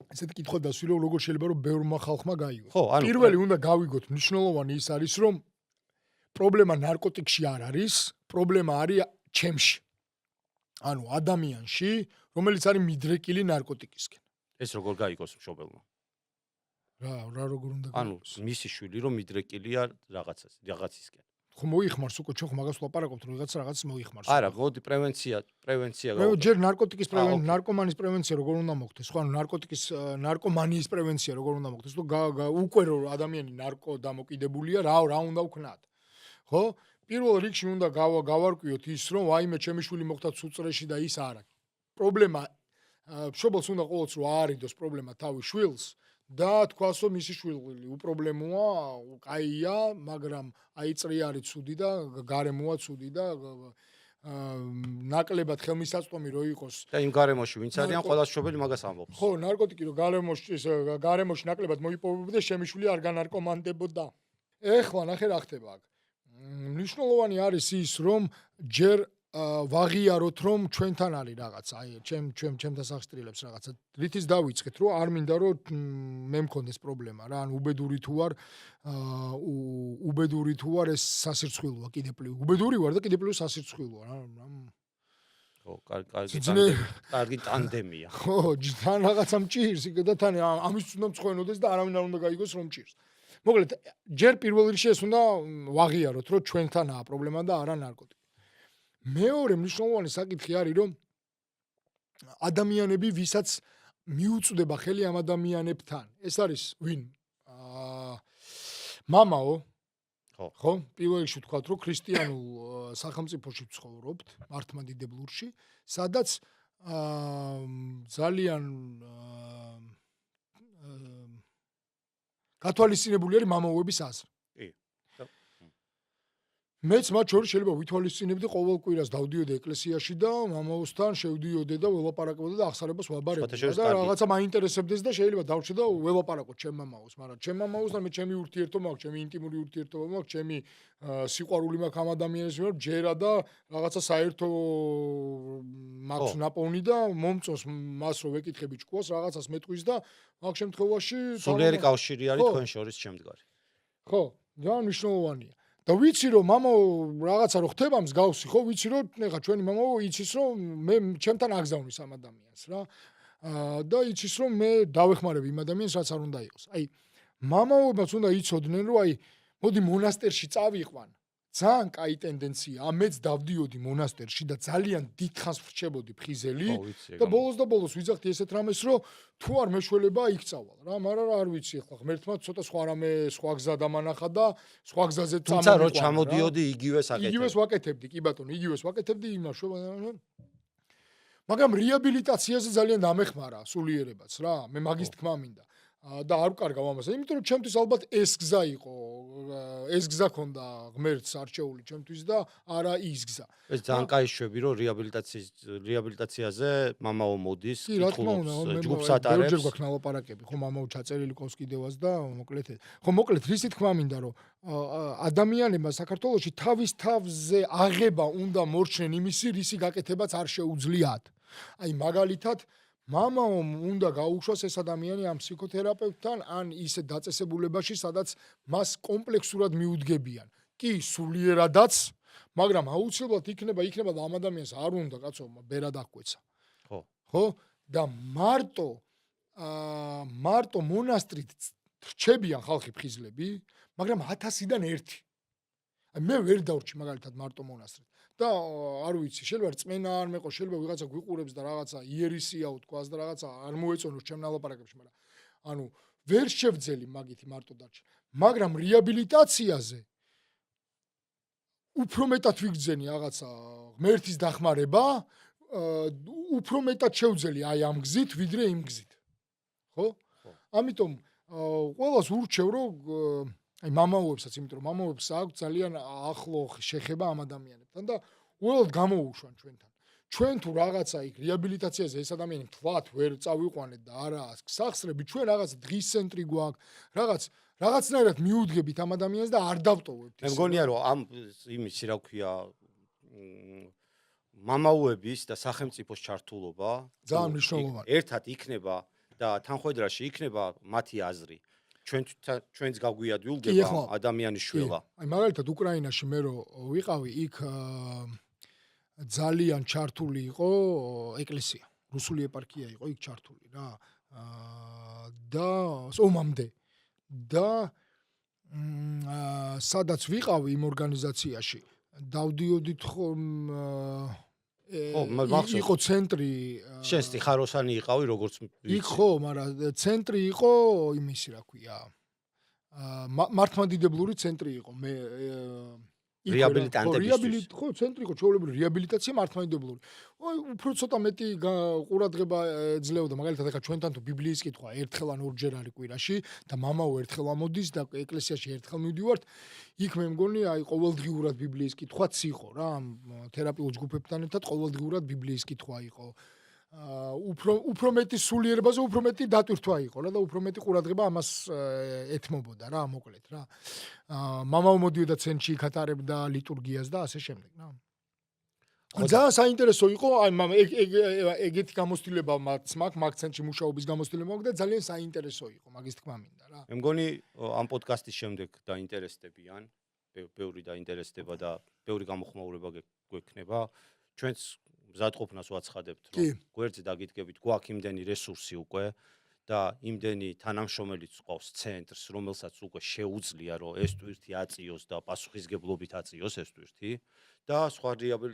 ესეთი კითხვა დასვირო, როგორ შეიძლება რომ ბევრმა ხალხმა გაიგოს. პირველი უნდა გავიგოთ, მნიშვნელოვანი ის არის, რომ პრობლემა ნარკოტიკში არ არის, პრობლემა არის ჩემში. ანუ ადამიანში, რომელიც არის მიდრეკილი ნარკოტიკისკენ. ეს როგორ გაიგოს მშობელმა? რა როგორ უნდა გაიგოს? ანუ მისი შვილი რომ მიდრეკილია რაღაცისკენ. ხო მოიხმარს უკვე ჩვენ მაგას ვლაპარაკობთ, რომ რაღაცას მოიხმარს. არა, მოდი პრევენცია ჯერ ნარკოტიკის ნარკომანის პრევენცია როგორ უნდა მოხდეს? ხო, ანუ ნარკომანიის პრევენცია როგორ უნდა მოხდეს? უკვე რომ ადამიანი ნარკოდამოკიდებულია, რა უნდა ვქნათ? ხო? პირველ რიგში უნდა გავარკვიოთ ის, რომ ვაიმე ჩემი შვილი მოხდა ცუწრეში და ის არა. პრობლემა მშობელს უნდა ყოველთვის რომ აარიდოს პრობლემა თავის შვილს და თქვას რომ მისი შვილი უპრობლემოა, კაია, მაგრამ აი წრი არის ცუდი და გარემოა ცუდი და ნაკლებად ხელმისაწვდომი რო იყოს. და იმ გარემოში ვინც არიან, ყველა მშობელი მაგას ამბობს. ხო, ნარკოტიკი რო გარემოში ნაკლებად მოიპოვებოდეს, ჩემი შვილი არ განარკომანდებოდა. ეხლა ნახე რა ხდება აქ. მნიშვნელოვანი არის ის, რომ ჯერ ვაღიაროთ რომ ჩვენთან არის რაღაცა, აი ჩემთან სახსტრილებს რაღაცა. რითიც დავიწყეთ, რომ არ მინდა რომ მე მქონდეს პრობლემა რა, ანუ უბედური თუ არ ეს სასირცხვილოა კიდე პლუს. უბედური ვარ და კიდე პლუს სასირცხვილოა რა. ხო, კარგი ტანდემია. ხო, თან რაღაცა მჭირს იქ და თან ამის უნდა მწვენოდეს და არავინ არ უნდა გაიგოს რომ მჭირს. მოკლედ, ჯერ პირველ რიგში ეს უნდა ვაღიაროთ, რომ ჩვენთანაა პრობლემა და არა ნარკოტიკი. მეორე მნიშვნელოვანი საკითხი არის, რომ ადამიანები, ვისაც მიუწვდება ხელი ამ ადამიანებთან, ეს არის ვინ? მამაო. ხო, პირველ რიგში ვთქვათ, რომ ქრისტიანულ სახელმწიფოში ვცხოვრობთ, მართლმადიდებლურში, სადაც ძალიან გათვალისწინებული არის მამაოების აზრი. მეც მათ შორის შეიძლება ვითვალისწინებდი ყოველ კვირას დავდიოდი ეკლესიაში და მამაოსთან შევდიოდი და ველაპარაკებოდი და აღსარებას ვაბარებდი და რაღაცა მაინტერესებდეს და შეიძლება დავრჩე და ველაპარაკო ჩემ მამაოს, მაგრამ ჩემ მამაოსთან მე ჩემი ურთიერთობა მაქვს, ჩემი ინტიმური ურთიერთობა მაქვს, ჩემი სიყვარული მაქვს ამ ადამიანის მიერ, ჯერა და რაღაცა საერთო მაქვს ნაპოვნი და მომწონს მას რომ ვეკითხები ჭკუას, რაღაცას მეტყვის და მაგ შემთხვევაში სულიერი კავშირი არის თქვენ შორის შემდგარი. ხო, ძალიან მნიშვნელოვანია. და ვიცი რომ მამაო რაღაცა რო ხდება მსგავსი, ხო, ვიცი რომ ეხა ჩვენი მამაო იცის რომ მე ჩემთან აგზავნის ამ ადამიანს რა. და იცის რომ მე დავეხმარებ იმ ადამიანს რაც არ უნდა იყოს. აი, მამაოებაც უნდა იცოდნენ რომ აი, მოდი მონასტერში წავიყვან. ძალიან კაი ტენდენცია. მეც დავდიოდი მონასტერში და ძალიან დიდხანს ვრჩებოდი ფხიზელი და ბოლოს ვიძახდი ესეთ რამეს რომ თუ არ მეშველება იქ წავალ რა, მაგრამ არ ვიცი ახლა ღმერთმა ცოტა სხვა გზა დამანახა და სხვა გზაზე წამოვიყვანა. თუმცა რო ჩამოდიოდი იგივეს აკეთებდი. იგივეს ვაკეთებდი, კი ბატონო, იგივეს ვაკეთებდი იმას მაგრამ რეაბილიტაციაზე ძალიან დამეხმარა სულიერებაც რა, მე მაგის თქმა მინდა. და არ ვკარგავ ამას, იმიტომ რომ ჩემთვის ალბათ ეს გზა იყო, ეს გზა ქონდა ღმერთს არჩეული ჩემთვის და არა ის გზა. ეს ძალიან კაი შვები რომ რეაბილიტაციაზე მამაო მოდის, კითხულობს, ჯგუფს ატარებს. ჯერ გვაქვს ნალაპარაკები, ხო, მამაო ჩაწერილი ყავს კიდევაც და მოკლედ რისი თქმა მინდა რომ ადამიანებმა საქართველოში თავის თავზე აღება უნდა მორჩნენ იმისი, რისი გაკეთებაც არ შეუძლიათ. აი მაგალითად მამაომ უნდა გაუშვას ეს ადამიანი ამ ფსიქოთერაპევტთან ან ისე დაწესებულებაში, სადაც მას კომპლექსურად მიუდგებიან. კი, სულიერადაც, მაგრამ აუცილებლად იქნება და ამ ადამიანს არ უნდა კაცო ბერად აღკვეცა. ხო? და მარტო მონასტრით რჩებიან ხალხი ფხიზლები, მაგრამ 1000-დან 1. მე ვერ დავრჩი მაგალითად მარტო მონასტრით. და არ ვიცი, შეიძლება რწმენა არ მეყო, შეიძლება ვიღაცა გვიყურებს და რაღაცა იერესიაო თქვას და რაღაცა არ მოეწონოს ჩემ ნალაპარაკებში, მაგრამ ანუ ვერ შევძელი მაგითი მარტო დარჩა. მაგრამ რეაბილიტაციაზე უფრო მეტად ვიგრძენი რაღაცა ღმერთის დახმარება, უფრო მეტად შევძელი აი ამ გზით, ვიდრე იმ გზით. ხო? ამიტომ ყველას ურჩევ რომ აი მამაოებსაც, იმიტომ რომ მამაოებს აქვს ძალიან ახლო შეხება ამ ადამიანებთან და უბრალოდ გამოუშვან ჩვენთან. ჩვენ თუ რაღაცა იქ რეაბილიტაციაზე ეს ადამიანი თქვათ ვერ წავიყვანეთ და არა სახსრები, ჩვენ რაღაც დღის ცენტრი გვაქვს, რაღაცნაირად მიუდგებით ამ ადამიანს და არ დავტოვებთ. მე მგონია რომ ამ იმის რა ვქვია მამაოების და სახელმწიფოს ჩართულობა ძალიან მნიშვნელოვანია. ერთად იქნება და თანხმედრაში იქნება მათი აზრი. ჩვენც გაგვიადვილდება ადამიანის შველა. აი მაგალითად უკრაინაში მე რო ვიყავი, იქ ძალიან ჩართული იყო ეკლესია, რუსული ეპარქია იყო იქ ჩართული რა. და ომამდე და სადაც ვიყავი იმ ორგანიზაციაში, დავდიოდით ხომ იყო ცენტრი შენ სტიხაროსანი იყავი როგორც იქ ხო, მაგრამ ცენტრი იყო იმისი რა ქვია მართლმადიდებლური ცენტრი იყო მე რეაბილიტანტებისთვის ხო ცენტრი იყო ჩვეულებრივი რეაბილიტაცია მართლმადიდებლური უფრო ცოტა მეტი ყურადღება ეძლეოდა მაგალითად ახლა ჩვენთან თუ ბიბლიის კითხვა ერთხელ ან ორჯერ არის კვირაში და მამაო ერთხელ ამოდის და ეკლესიაში ერთხელ მივდივართ იქ მე მგონი აი ყოველდღიურად ბიბლიის კითხვაც იყო რა თერაპიულ ჯგუფებთან ერთად ყოველდღიურად ბიბლიის კითხვა იყო უფრო მეტი სულიერებაზე უფრო მეტი დატვირთვა იყო რა და უფრო მეტი ყურადღება ამას ეთმობოდა რა მოკლედ რა მამაო მოდიოდა ცენტრში იკატარებდა ლიტურგიას და ასე შემდეგ რა ძალიან საინტერესო იყო, აი ეგეთი გამოცდილება მაქვს, აქცენტში მუშაობის გამოცდილება მაქვს და ძალიან საინტერესო იყო, მაგის თქმა მინდა რა. მე მგონი ამ პოდკასტის შემდეგ დაინტერესდებიან, ბევრი დაინტერესდება და ბევრი გამოხმაურება გვექნება. ჩვენც მზადყოფნას ვაცხადებთ, რომ გვერდზე დაგიდგებით, გვაქვს იმდენი რესურსი უკვე და იმდენი თანამშრომელიც ყავს ცენტრს, რომელსაც უკვე შეუძლია, რომ ეს ტვირთი აწიოს და პასუხისგებლობით აწიოს ეს ტვირთი და სხვა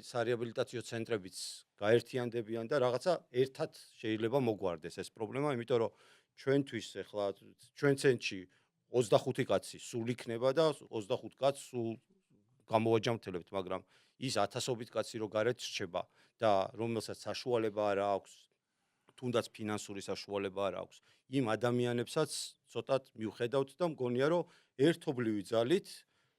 სარეაბილიტაციო ცენტრებიც გაერთიანდებიან და რაღაცა ერთად შეიძლება მოგვარდეს ეს პრობლემა, იმიტომ რომ ჩვენთვის ახლა ჩვენ ცენტრში 25 კაცი სულ იქნება და 25 კაცს სულ გამოვაჯამთელებთ, მაგრამ ის ათასობით კაცი რო გარეთ რჩება და რომელსაც საშუალება არ აქვს, თუნდაც ფინანსური საშუალება არ აქვს, იმ ადამიანებსაც ცოტათ მივხედავთ და მგონია რომ ერთობლივი ძალით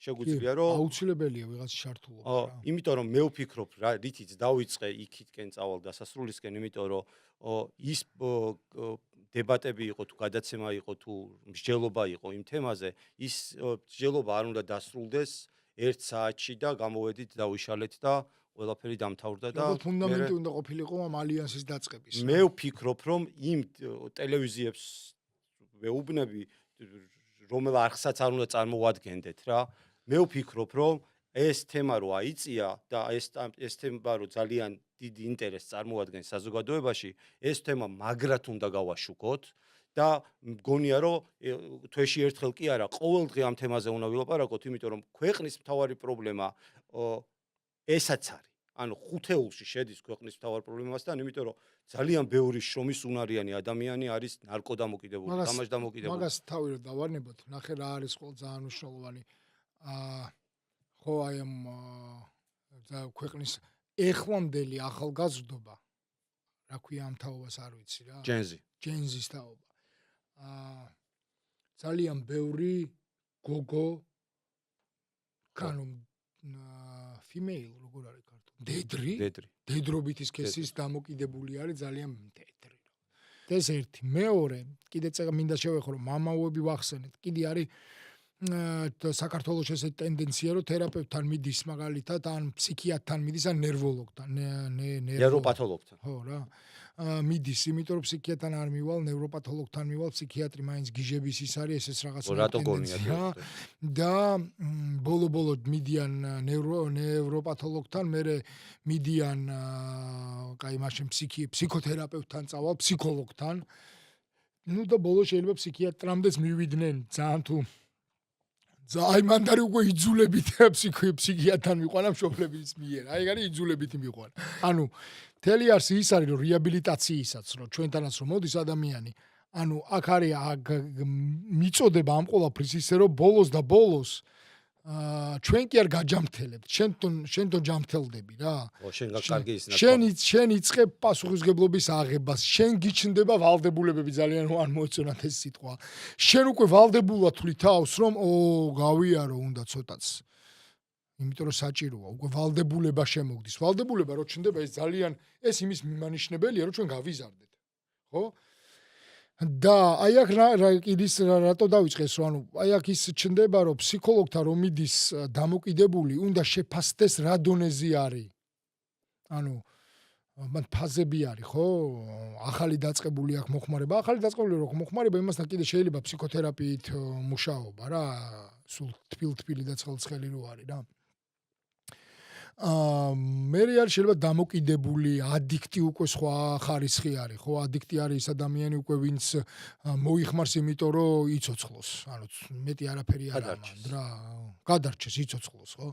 შეგვიძლია რომ აუცილებელია ვიღაც შართულობა რა. იმიტომ რომ მე ვფიქრობ რა რითიც დავიწყე იქითკენ წავალ დასასრულისკენ, იმიტომ რომ ის დებატები იყო თუ გადაცემა იყო თუ მსჯელობა იყო იმ თემაზე, ის მსჯელობა არ უნდა დასრულდეს 1 საათში და გამოვედით და ვიშალეთ და ყველაფერი დამთავრდა და ფუნდამენტი უნდა ყოფილიყო ამ ალიანსის დაწყების. მე ვფიქრობ რომ იმ ტელევიზიებს ვეუბნები რომელ არხსაც არ უნდა წარმოვადგენდეთ რა. მე ვფიქრობ რომ ეს თემა რო აიწია და ეს თემა რო ძალიან დიდი ინტერესს წარმოადგენს საზოგადოებაში, ეს თემა მაგრად უნდა გავაშუქოთ და მგონია რომ თვეში ერთხელ კი არა, ყოველდღე ამ თემაზე უნდა ვილაპარაკოთ, იმიტომ რომ ქვეყნის მთავარი პრობლემა ესაც არის. ანუ ხუთეულში შედის ქვეყნის მთავარ პრობლემასთან, იმიტომ რომ ძალიან ბევრი შრომის უნარიანი ადამიანი არის ნარკოდამოკიდებული, თამაშდამოკიდებული. მაგას თავი რომ დავარნებოთ, ნახე რა არის ყოველ ძალიან მნიშვნელოვანი. ხო აი ამ ქვეყნის ეხლამდელი ახალგაზრდობა, რა ქვია ამ თაობას არ ვიცი რა. ჯენზის თაობა. ძალიან ბევრი გოგო ანუ female როგორ არის ქართულ? დედრობითი სქესის დამოკიდებული არის ძალიან მდედრი. ეს ერთი, მეორე, კიდე მინდა შევეხო რომ მამაოები ვახსენეთ, კიდე არის საქართველოს ესეთი ტენდენცია რომ თერაპევტთან მიდის მაგალითად ან ფსიქიატრთან მიდის ან ნერვოლოგთან, ნევროპათოლოგთან. ხო რა. მიდის, იმიტომ რომ ფსიქიატრთან არ მივალ, ნევროპათოლოგთან მივალ, ფსიქიატრი მაინც გიჟების ის არის, ეს რაღაცა ტენდენცია და ბოლო-ბოლო მიდიან ნევროპათოლოგთან, მერე მიდიან კაი მაშინ ფსიქოთერაპევტთან წავალ, ფსიქოლოგთან. ნუ და ბოლო შეიძლება ფსიქიატრამდეც მივიდნენ, ძალიან თუ აი მანდარი უკვე იძულებით ფსიქიატრთან მიყვანა მშობლების მიერ. აი ეგ არის იძულებითი მიყვანა. ანუ მთელი არსი ის არის რომ რეაბილიტაციისაც რომ ჩვენთანაც რომ მოდის ადამიანი, ანუ აქ არის მიწოდება ამ ყველაფრის ისე რომ ბოლოს და ბოლოს ჩვენ კი არ გაჯამთელებთ, შენ თო ჯამთელდები რა. შენ იწყებ პასუხისგებლობის აღებას, შენ გიჩნდება ვალდებულებები, ძალიან არ მოეწონათ ეს სიტყვა. შენ უკვე ვალდებულად თვლი თავს, რომ გავიარო უნდა ცოტაც. იმიტომ რომ საჭიროა, უკვე ვალდებულება შემოგდის. ვალდებულება რო ჩნდება, ეს ძალიან ეს იმის მიმანიშნებელია, რომ ჩვენ გავიზარდეთ. ხო? და აი აქ კიდის რატო დავიწყეს რომ ანუ აი აქ ის ჩნდება რომ ფსიქოლოგთან რომ მიდის დამოკიდებული უნდა შეფასდეს რა დონეზე არის ანუ მან ფაზები არის ხო ახალი დაწყებული აქვს მოხმარება ახალი დაწყებული რო მოხმარება იმასთან კიდე შეიძლება ფსიქოთერაპიით მუშაობა რა სულ თბილ-თბილი და ცხელ-ცხელი რო არის რა მე რეალ შეიძლება დამოკიდებული ადიქტი უკვე სხვა ხარისხი არის ხო ადიქტი არის ის ადამიანი უკვე ვინც მოიხმარს იმიტომ რომ იცოცხლოს ანუ მეტი არაფერი არ ამანდ რა გადარჩეს იცოცხლოს ხო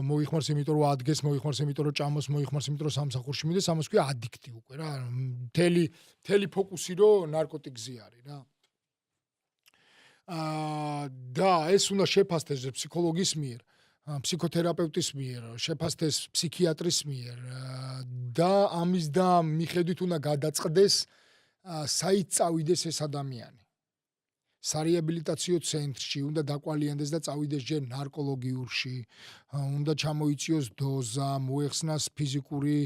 მოიხმარს იმიტომ რომ ადგეს მოიხმარს იმიტომ რომ ჭამოს მოიხმარს იმიტომ რომ სამსახურში მიდეს ამას ქვია ადიქტი უკვე რა მთელი ფოკუსი რომ ნარკოტიკზე არის რა და ეს უნდა შეფასდეს ფსიქოლოგის მიერ ფსიქოთერაპევტის მიერ, შეფასდეს ფსიქიატრის მიერ და ამის და მიხედვით უნდა გადაწყდეს საით წავიდეს ეს ადამიანი. სარეაბილიტაციო ცენტრში უნდა დაკვალიანდეს და წავიდეს ჯერ ნარკოლოგიურში, უნდა ჩამოიწიოს დოზა, მოეხსნას ფიზიკური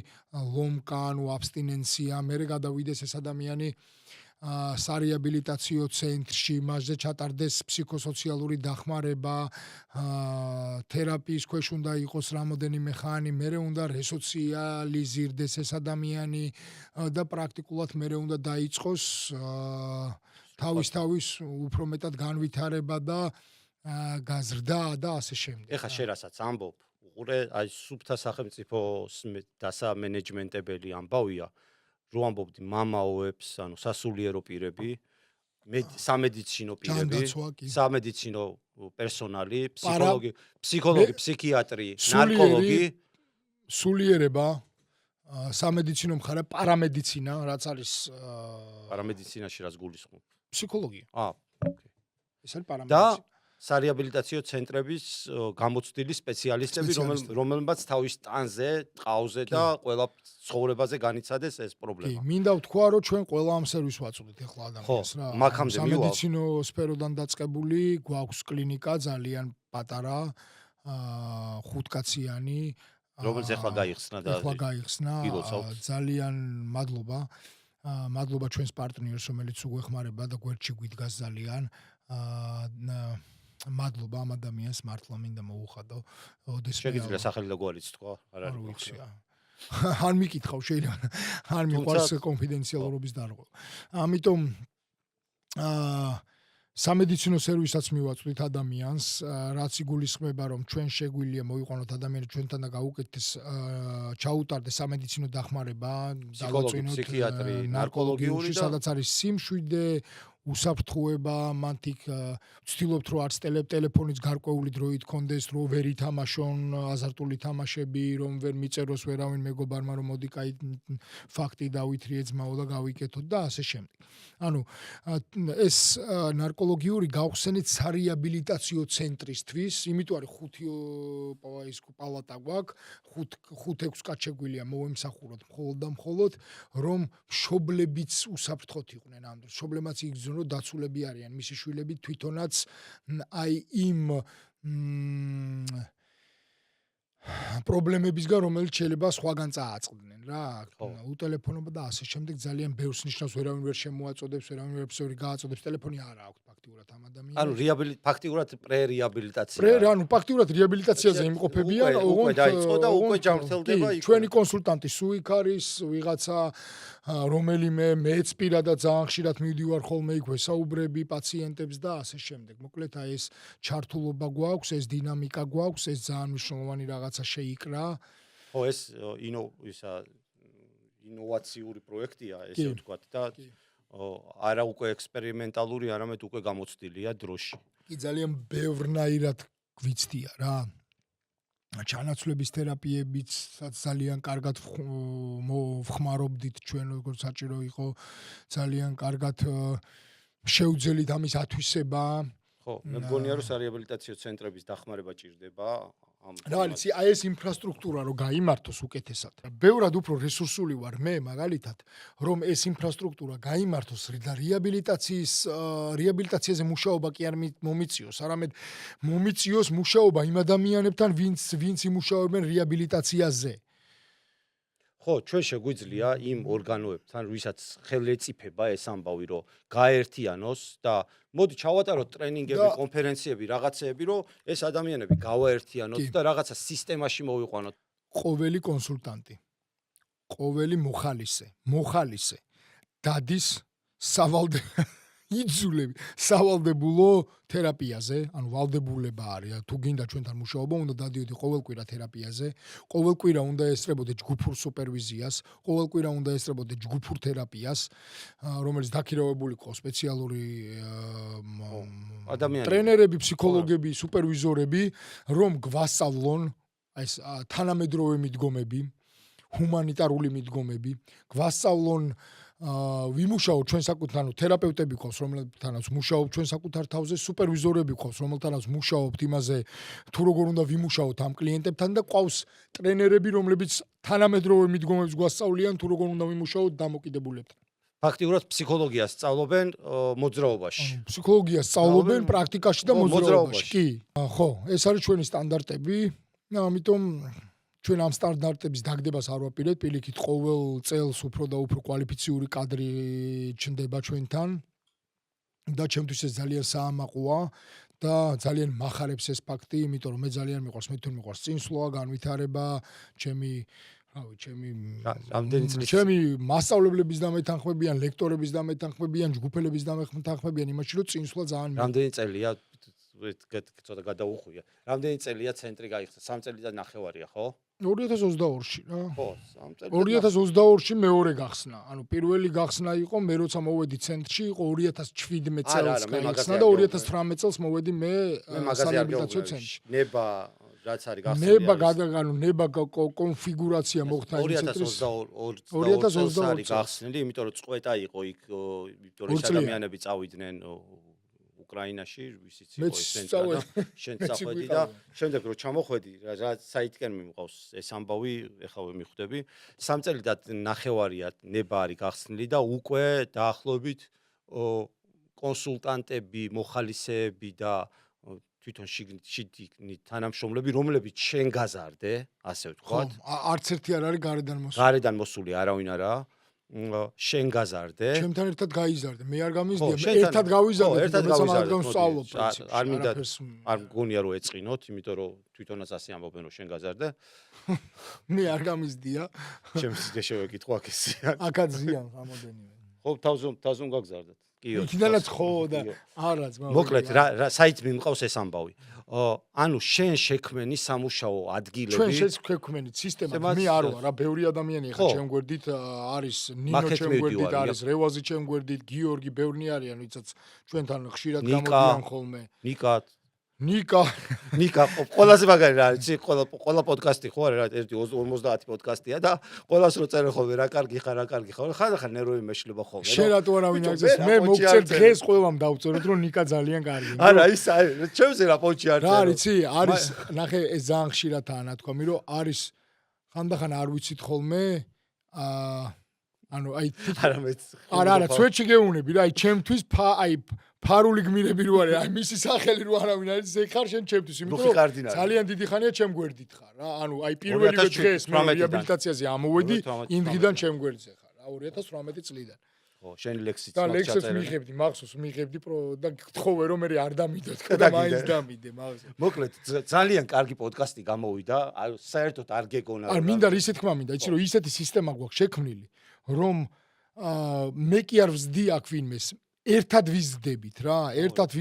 ლომკა, ანუ აბსტინენცია, მერე გადავიდეს ეს ადამიანი სარეაბილიტაციო ცენტრში, მასზე ჩატარდეს ფსიქოსოციალური დახმარება, თერაპიის ქვეშ უნდა იყოს რამოდენიმე ხანი, მერე უნდა რესოციალიზირდეს ეს ადამიანი და პრაქტიკულად მერე უნდა დაიწყოს თავის უფრო მეტად განვითარება და გაზრდა და ასე შემდეგ. ეხა შენ რასაც ამბობ, უყურე, აი სუფთა სახელმწიფოს დასამენეჯმენტებელი ამბავია, რო ამბობდი მამაოებს, ანუ სასულიერო პირები, სამედიცინო პირები, სამედიცინო პერსონალი, ფსიქოლოგი, ფსიქიატრი, ნარკოლოგი, სულიერება, სამედიცინო მხარე, პარამედიცინა, რაც არის პარამედიცინაში რაც გულისხმობ. ფსიქოლოგია. ოკეი. ეს არის პარამედიცინა. და სარეაბილიტაციო ცენტრების გამოცდილი სპეციალისტები, რომელმაც თავის ტანზე, ტყავზე და ყველა ცხოვრებაზე განიცადეს ეს პრობლემა. კი, მინდა ვთქვა, რომ ჩვენ ყველა ამ სერვისს ვაწოდეთ ახლა ადამიანს რა. მაგამდე მივალ. სამედიცინო სფეროდან დაწყებული, გვაქვს კლინიკა ძალიან პატარა, 5 კაციანი, რომელიც ახლა გაიხსნა და ძალიან მადლობა. მადლობა ჩვენს პარტნიორს, რომელიც უგვეხმარება და გვერდში გვიდგას ძალიან. მადლობა ამ ადამიანს, მართლა მინდა მოუხადო. შეგიძლია სახელი და გვარიც თქვა, არ არის. არ მიკითხავ შეიძლება. არ მიყვარს კონფიდენციალურობის დარღვევა. ამიტომ სამედიცინო სერვისაც მივაწვდით ადამიანს, რაც იგულისხმება, რომ ჩვენ შეგვიძლია მოვიყვანოთ ადამიანი ჩვენთან და გაუკეთდეს ჩაუტარდეს სამედიცინო დახმარება, ფსიქოლოგი, ფსიქიატრი, ნარკოლოგიური და სადაც არის სიმშვიდე, უსაფრთხოება, მანთიქ ვცდილობთ რომ არც ტელეფონის გარკვეული დროით კონდეს, რომ ვერ ითამაშონ აზარტული თამაშები, რომ ვერ მიწეროს ვერავინ მეგობარმა, რომ მოდი კაი ფაქტი დავითრიე ძმაო და გავიკეთოთ და ასე შემდეგ. ანუ ეს ნარკოლოგიური გავხსენეთ სარეაბილიტაციო ცენტრისთვის, იმიტომ არის 5 პალატა გვაქვს, 5-6 კაც შეგვიძლია მოვემსახუროთ მხოლოდ და მხოლოდ, რომ მშობლებიც უსაფრთხოდ იყვნენ ამ დროს. მშობლებმაც იგრძნო რომ დაცულები არიან მისი შვილები თვითონაც აი იმ პრობლემებისგან რომელიც შეიძლება სხვაგან წააწყდნენ რა უტელეფონობა და ასე შემდეგ ძალიან ბევრს ნიშნავს ვერავინ ვერ შემოაწოდებს ვერავინ ვერ გააწოდებს ტელეფონი არა აქვს ფაქტიურად ამ ადამიანს ანუ ფაქტიურად პრერიაბილიტაცია ანუ ფაქტიურად რეაბილიტაციაზე იმყოფებიან უკვე დაიწყო და უკვე ჯანმრთელდება იქ ჩვენი კონსულტანტი სუიქ არის ვიღაცა რომელიმე მეც პირადად ძალიან ხშირად მივდივარ ხოლმე იქ ვესაუბრები პაციენტებს და ასე შემდეგ. მოკლედ აი ეს ჩართულობა გვაქვს, ეს დინამიკა გვაქვს, ეს ძალიან მნიშვნელოვანი რაღაცა შეიკრა. ხო, ეს ინოვაციური პროექტია, ესე ვთქვათ და არა უკვე ექსპერიმენტალური, არამედ უკვე გამოცდილია დროში. კი ძალიან ბევრნაირად გვიცდია რა. ჩანაცვლების თერაპიებიც ძალიან კარგად ვხმარობდით ჩვენ როგორც საჭირო იყო ძალიან კარგად შევძელით ამის ათვისება ხო მე მგონია რომ სარეაბილიტაციო ცენტრების დახმარება ჭირდება რა არის აი ეს ინფრასტრუქტურა რომ გაიმართოს უკეთესად ბევრად უფრო რესურსული ვარ მე მაგალითად რომ ეს ინფრასტრუქტურა გაიმართოს და რეაბილიტაციაზე მუშაობა კი არ მომიწიოს არამედ მომიწიოს მუშაობა იმ ადამიანებთან ვინც იმუშაობენ რეაბილიტაციაზე ხო, ჩვენ შეგვიძლია იმ ორგანოებთან, ვისაც ხელი ეწიფება ეს ამბავი, რომ გაერთიანოს და მოდი ჩავატაროთ ტრენინგები, კონფერენციები, რაღაცეები, რომ ეს ადამიანები გავაერთიანოთ და რაღაცა სისტემაში მოვიყვანოთ. ყოველი კონსულტანტი, ყოველი მოხალისე დადის იძულები სავალდებულო თერაპიაზე, ანუ ვალდებულება არის, თუ გინდა ჩვენთან მუშაობა, უნდა დადიოდი ყოველკვირა თერაპიაზე, ყოველკვირა უნდა ესწრებოდე ჯგუფურ სუპერვიზიას, ყოველკვირა უნდა ესწრებოდე ჯგუფურ თერაპიას, რომელიც დაქირავებული ყავს სპეციალური ადამიანები, ტრენერები, ფსიქოლოგები, სუპერვიზორები, რომ გვასწავლონ ეს თანამედროვე მიდგომები, ჰუმანიტარული მიდგომები, გვასწავლონ ვიმუშაოთ ჩვენ საკუთარ თერაპევტები ყავს რომელთანაც მუშაობ ჩვენ საკუთარ თავზე სუპერვიზორები ყავს რომელთანაც მუშაობთ იმაზე თუ როგორ უნდა ვიმუშაოთ ამ კლიენტებთან და ყავს ტრენერები რომლებიც თანამედროვე მიდგომებს გვასწავლიან თუ როგორ უნდა ვიმუშაოთ დამოკიდებულებთან ფაქტიურად ფსიქოლოგიას სწავლობენ მოძრაობაში ფსიქოლოგიას სწავლობენ პრაქტიკაში და მოძრაობაში კი ხო ეს არის ჩვენი სტანდარტები ამიტომ ჩვენ ამ სტანდარტების დაგდებას არ ვაპირებთ, პირიქით ყოველ წელს უფრო და უფრო კვალიფიციური კადრი ჩნდება ჩვენთან და ჩემთვის ეს ძალიან საამაყოა და ძალიან მახარებს ეს ფაქტი, იმიტომ რომ მე ძალიან მიყვარს, მე თვითონ მიყვარს წინსვლა, განვითარება, რამდენი წლის ჩემი მასწავლებლების და მეთანხმებიან, ლექტორების და მეთანხმებიან, ჯგუფელების და მეთანხმებიან იმაში, რომ წინსვლა ძალიან რამდენი წელია ცოტა გადაუხვია. რამდენი წელია ცენტრი გაიხსნა? 3 წელი და ნახევარია, ხო? 2022-ში რა. ხო, 3 წელი. 2022-ში მეორე გახსნა. ანუ პირველი გახსნა იყო მე როცა მოვედი ცენტრში, იყო 2017 წელს გაიხსნა და 2018 წელს მოვედი მე სარეაბილიტაციო ცენტრში. ნება რაც არის გახსნილი. ნება კონფიგურაცია მოხდა იმ ცენტრის 2022 არის გახსნილი, იმიტომ რომ წყვეტა იყო იქ, იმიტომ რომ ადამიანები წავიდნენ უკრაინაში, ვისიც იყო ეს ცენტრი და შენ წახვედი და შემდეგ რომ ჩამოხვედი, რა საითკენ მიმყავს ეს ამბავი, ეხლა ვიმიხვდები. 3 წელი და ნახევარია ნება არის გახსნილი და უკვე დაახლოებით კონსულტანტები, მოხალისეები და თვითონ შიგნით თანამშრომლები, რომლებიც შენ გაზარდე, ასე ვთქვათ. არც ერთი არ არის გარედან მოსული. გარედან მოსული არავინ არა. შენ გაზარდე. ჩემთან ერთად გაიზარდე. მე არ გამიზდია, მე ერთად გავიზარდე, როცა მაგან ვსწავლობ პრინციპში. არ მინდა არ მგონია რომ ეწყინოთ, იმიტომ რომ თვითონაც ასე ამბობენ რომ შენ გაზარდე. მე არ გამიზდია. ჩემს შევეკითხო აქ ისიან. აქაც ზიან რამოდენიმე. ხო, თავზუნ გაგზარდეთ. კიო. იქიდანაც ხო და არა ძმა. მოკლედ რა საით მიმყავს ეს ამბავი. ანუ შენ შექმენი სამუშაო ადგილები. ჩვენ შექმენი სისტემა მე არ ვარ, რა ბევრი ადამიანი ხა ჩემ გვერდით არის ნინო ჩემ გვერდით არის, რევაზი ჩემ გვერდით, გიორგი ბევრნი არიან, ვიცაც ჩვენთან ხშირად გამოდიან ხოლმე. ნიკა ყველაზე მაგარი რა არის, ყველა პოდკასტი ხო არა, ერთი 50 პოდკასტია და ყველას რო წერენ ხოლმე რა კარგი ხარ, ხან ნერვები მეშლება ხოლმე. შენ რატო არ ავინახეს? მე მოგწერ დღეს ყველამ დავწეროთ რომ ნიკა ძალიან კარგი. არა, ის არის, ჩემზე რა პონჩი არ წერო. რა არიცი, არის, ნახე ეს ძალიან ხშირადაა ნათქვამი, რომ არის ხანდახან არ ვიცით ხოლმე, ანუ აი არა, ცვეთში გეუნები რა, აი ჩემთვის ფარული გმირები რო არის, აი მისი სახელი რო არავინ არის, ზე ხარ შენ ჩემთვის, იმიტომ რომ ძალიან დიდი ხანია ჩემ გვერდით ხარ რა. ანუ აი პირველივე დღეს მე რეაბილიტაციაზე ამოვედი, იმ დღიდან ჩემ გვერდზე ხარ რა, 2018 წლიდან. ხო, შენ ლექსიც და ლექსებს მიღებდი, მახსოვს მიღებდი და გთხოვე რომ მე არ დამიდოთ და მაინც დამიდე, მახსოვს. მოკლედ ძალიან კარგი პოდკასტი გამოვიდა, საერთოდ არ გეგონა. არ მინდა ისე თქმა მინდა, იცი რომ ისეთი სისტემა გვაქვს შექმნილი, რომ მე კი არ ვზდი აქ ვინმეს ერთად ვიზდებით რა, ერთად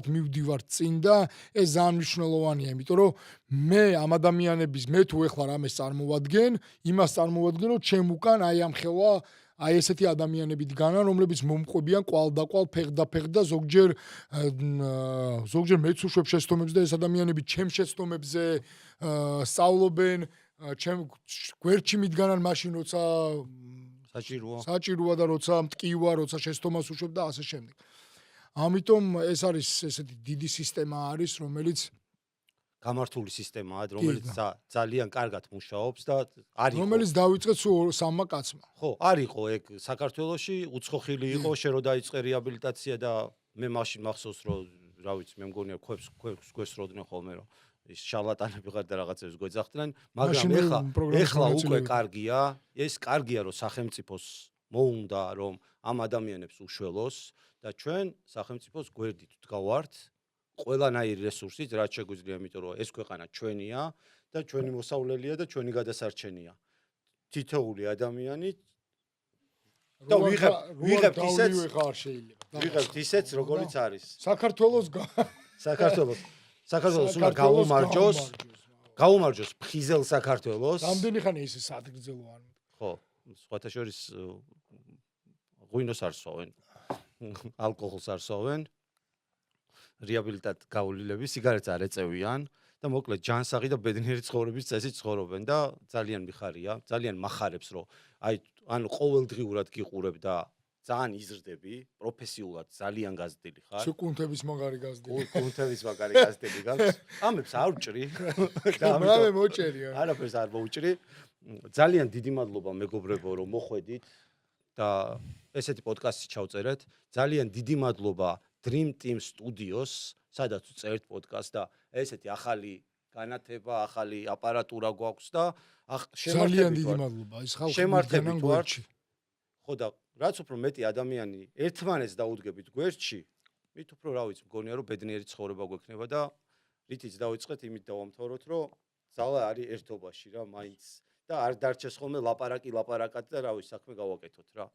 მივდივართ წინ და ეს ძალიან მნიშვნელოვანია, იმიტომ რომ მე ამ ადამიანების მე თუ ეხლა რამეს წარმოვადგენ, იმას წარმოვადგენ, რომ ჩემ უკან აი ამ ხელა აი ესეთი ადამიანები დგანან, რომლებიც მომყვებიან კვალ-და-კვალ, ფეხ-და-ფეხ და ზოგჯერ მეც უშვებ შეცდომებს და ეს ადამიანები ჩემ შეცდომებზე სწავლობენ, ჩემ გვერდში მიდგანან მაშინ როცა საჭიროა და როცა მტკივა, როცა შეცდომას უშვებ და ასე შემდეგ. ამიტომ ეს არის ესეთი დიდი სისტემა არის, რომელიც გამართული სისტემაა, რომელიც ძალიან კარგად მუშაობს და არის რომელიც დაიწყეთ სულ 3 კაცმა. ხო, არისო ეგ საქართველოში უცხოხილი იყო, შენ რო დაიწყე რეაბილიტაცია და მე მაშინ მახსოვს რომ რა ვიცი, მე მგონია ქვებს გვესროდნენ ხოლმე რომ ის შალატანები ხარ და რაღაცებს გვეძახდნენ, მაგრამ ეხლა უკვე კარგია, ეს კარგია რომ სახელმწიფოს მოუნდა რომ ამ ადამიანებს უშველოს და ჩვენ სახელმწიფოს გვერდით ვდგავართ ყველანაირი რესურსით, რაც შეგვიძლია, იმიტომ რომ ეს ქვეყანა ჩვენია და ჩვენი მოსავლელია და ჩვენი გადასარჩენია. თითოეული ადამიანი და ვიღებთ ისეც, როგორიც არის. საქართველოს უნდა გაუმარჯოს ფხიზელ საქართველოს. რამდენი ხანია ისე სადგრძელო არ მითქვა. ხო, სხვათა შორის ღვინოს არ სვავენ, ალკოჰოლს არ სვავენ. რეაბილიტად გაუვლილები სიგარეტს არ ეწევიან და მოკლედ ჯანსაღი და ბედნიერი ცხოვრების წესით ცხოვრობენ და ძალიან მიხარია, ძალიან მახარებს რომ აი ანუ ყოველდღიურად გიყურებ და ძალიან იზრდები, პროფესიულად ძალიან გაზრდილი ხარ. კუნთების მაგარი გაზრდილი. კუნთების მაგარი გაზრდილი გაქვს. ამებს არ ვჭრი. ამე მოჭერია. არაფერს არ მოვჭრი. ძალიან დიდი მადლობა მეგობრებო რომ მოხვედით და ესეთი პოდკასტი ჩავწერეთ. ძალიან დიდი მადლობა Dream Team Studios, სადაც წერთ პოდკასტს და ესეთი ახალი განათება, ახალი აპარატურა გვაქვს და ძალიან დიდი მადლობა ის ხალხი შემართებით ვართ. გვერდში. ხო და რაც უფრო მეტი ადამიანი ერთმანეთს დაუდგებით გვერდში, მით უფრო რა ვიცი, მგონია რომ ბედნიერი ცხოვრება გვექნება და რითიც დავიწყეთ, იმით დავამთავროთ, რომ ძალა არის ერთობაში რა, მაინც და არ დარჩეს ხოლმე ლაპარაკად და რა ვიცი, საქმე გავაკეთოთ რა.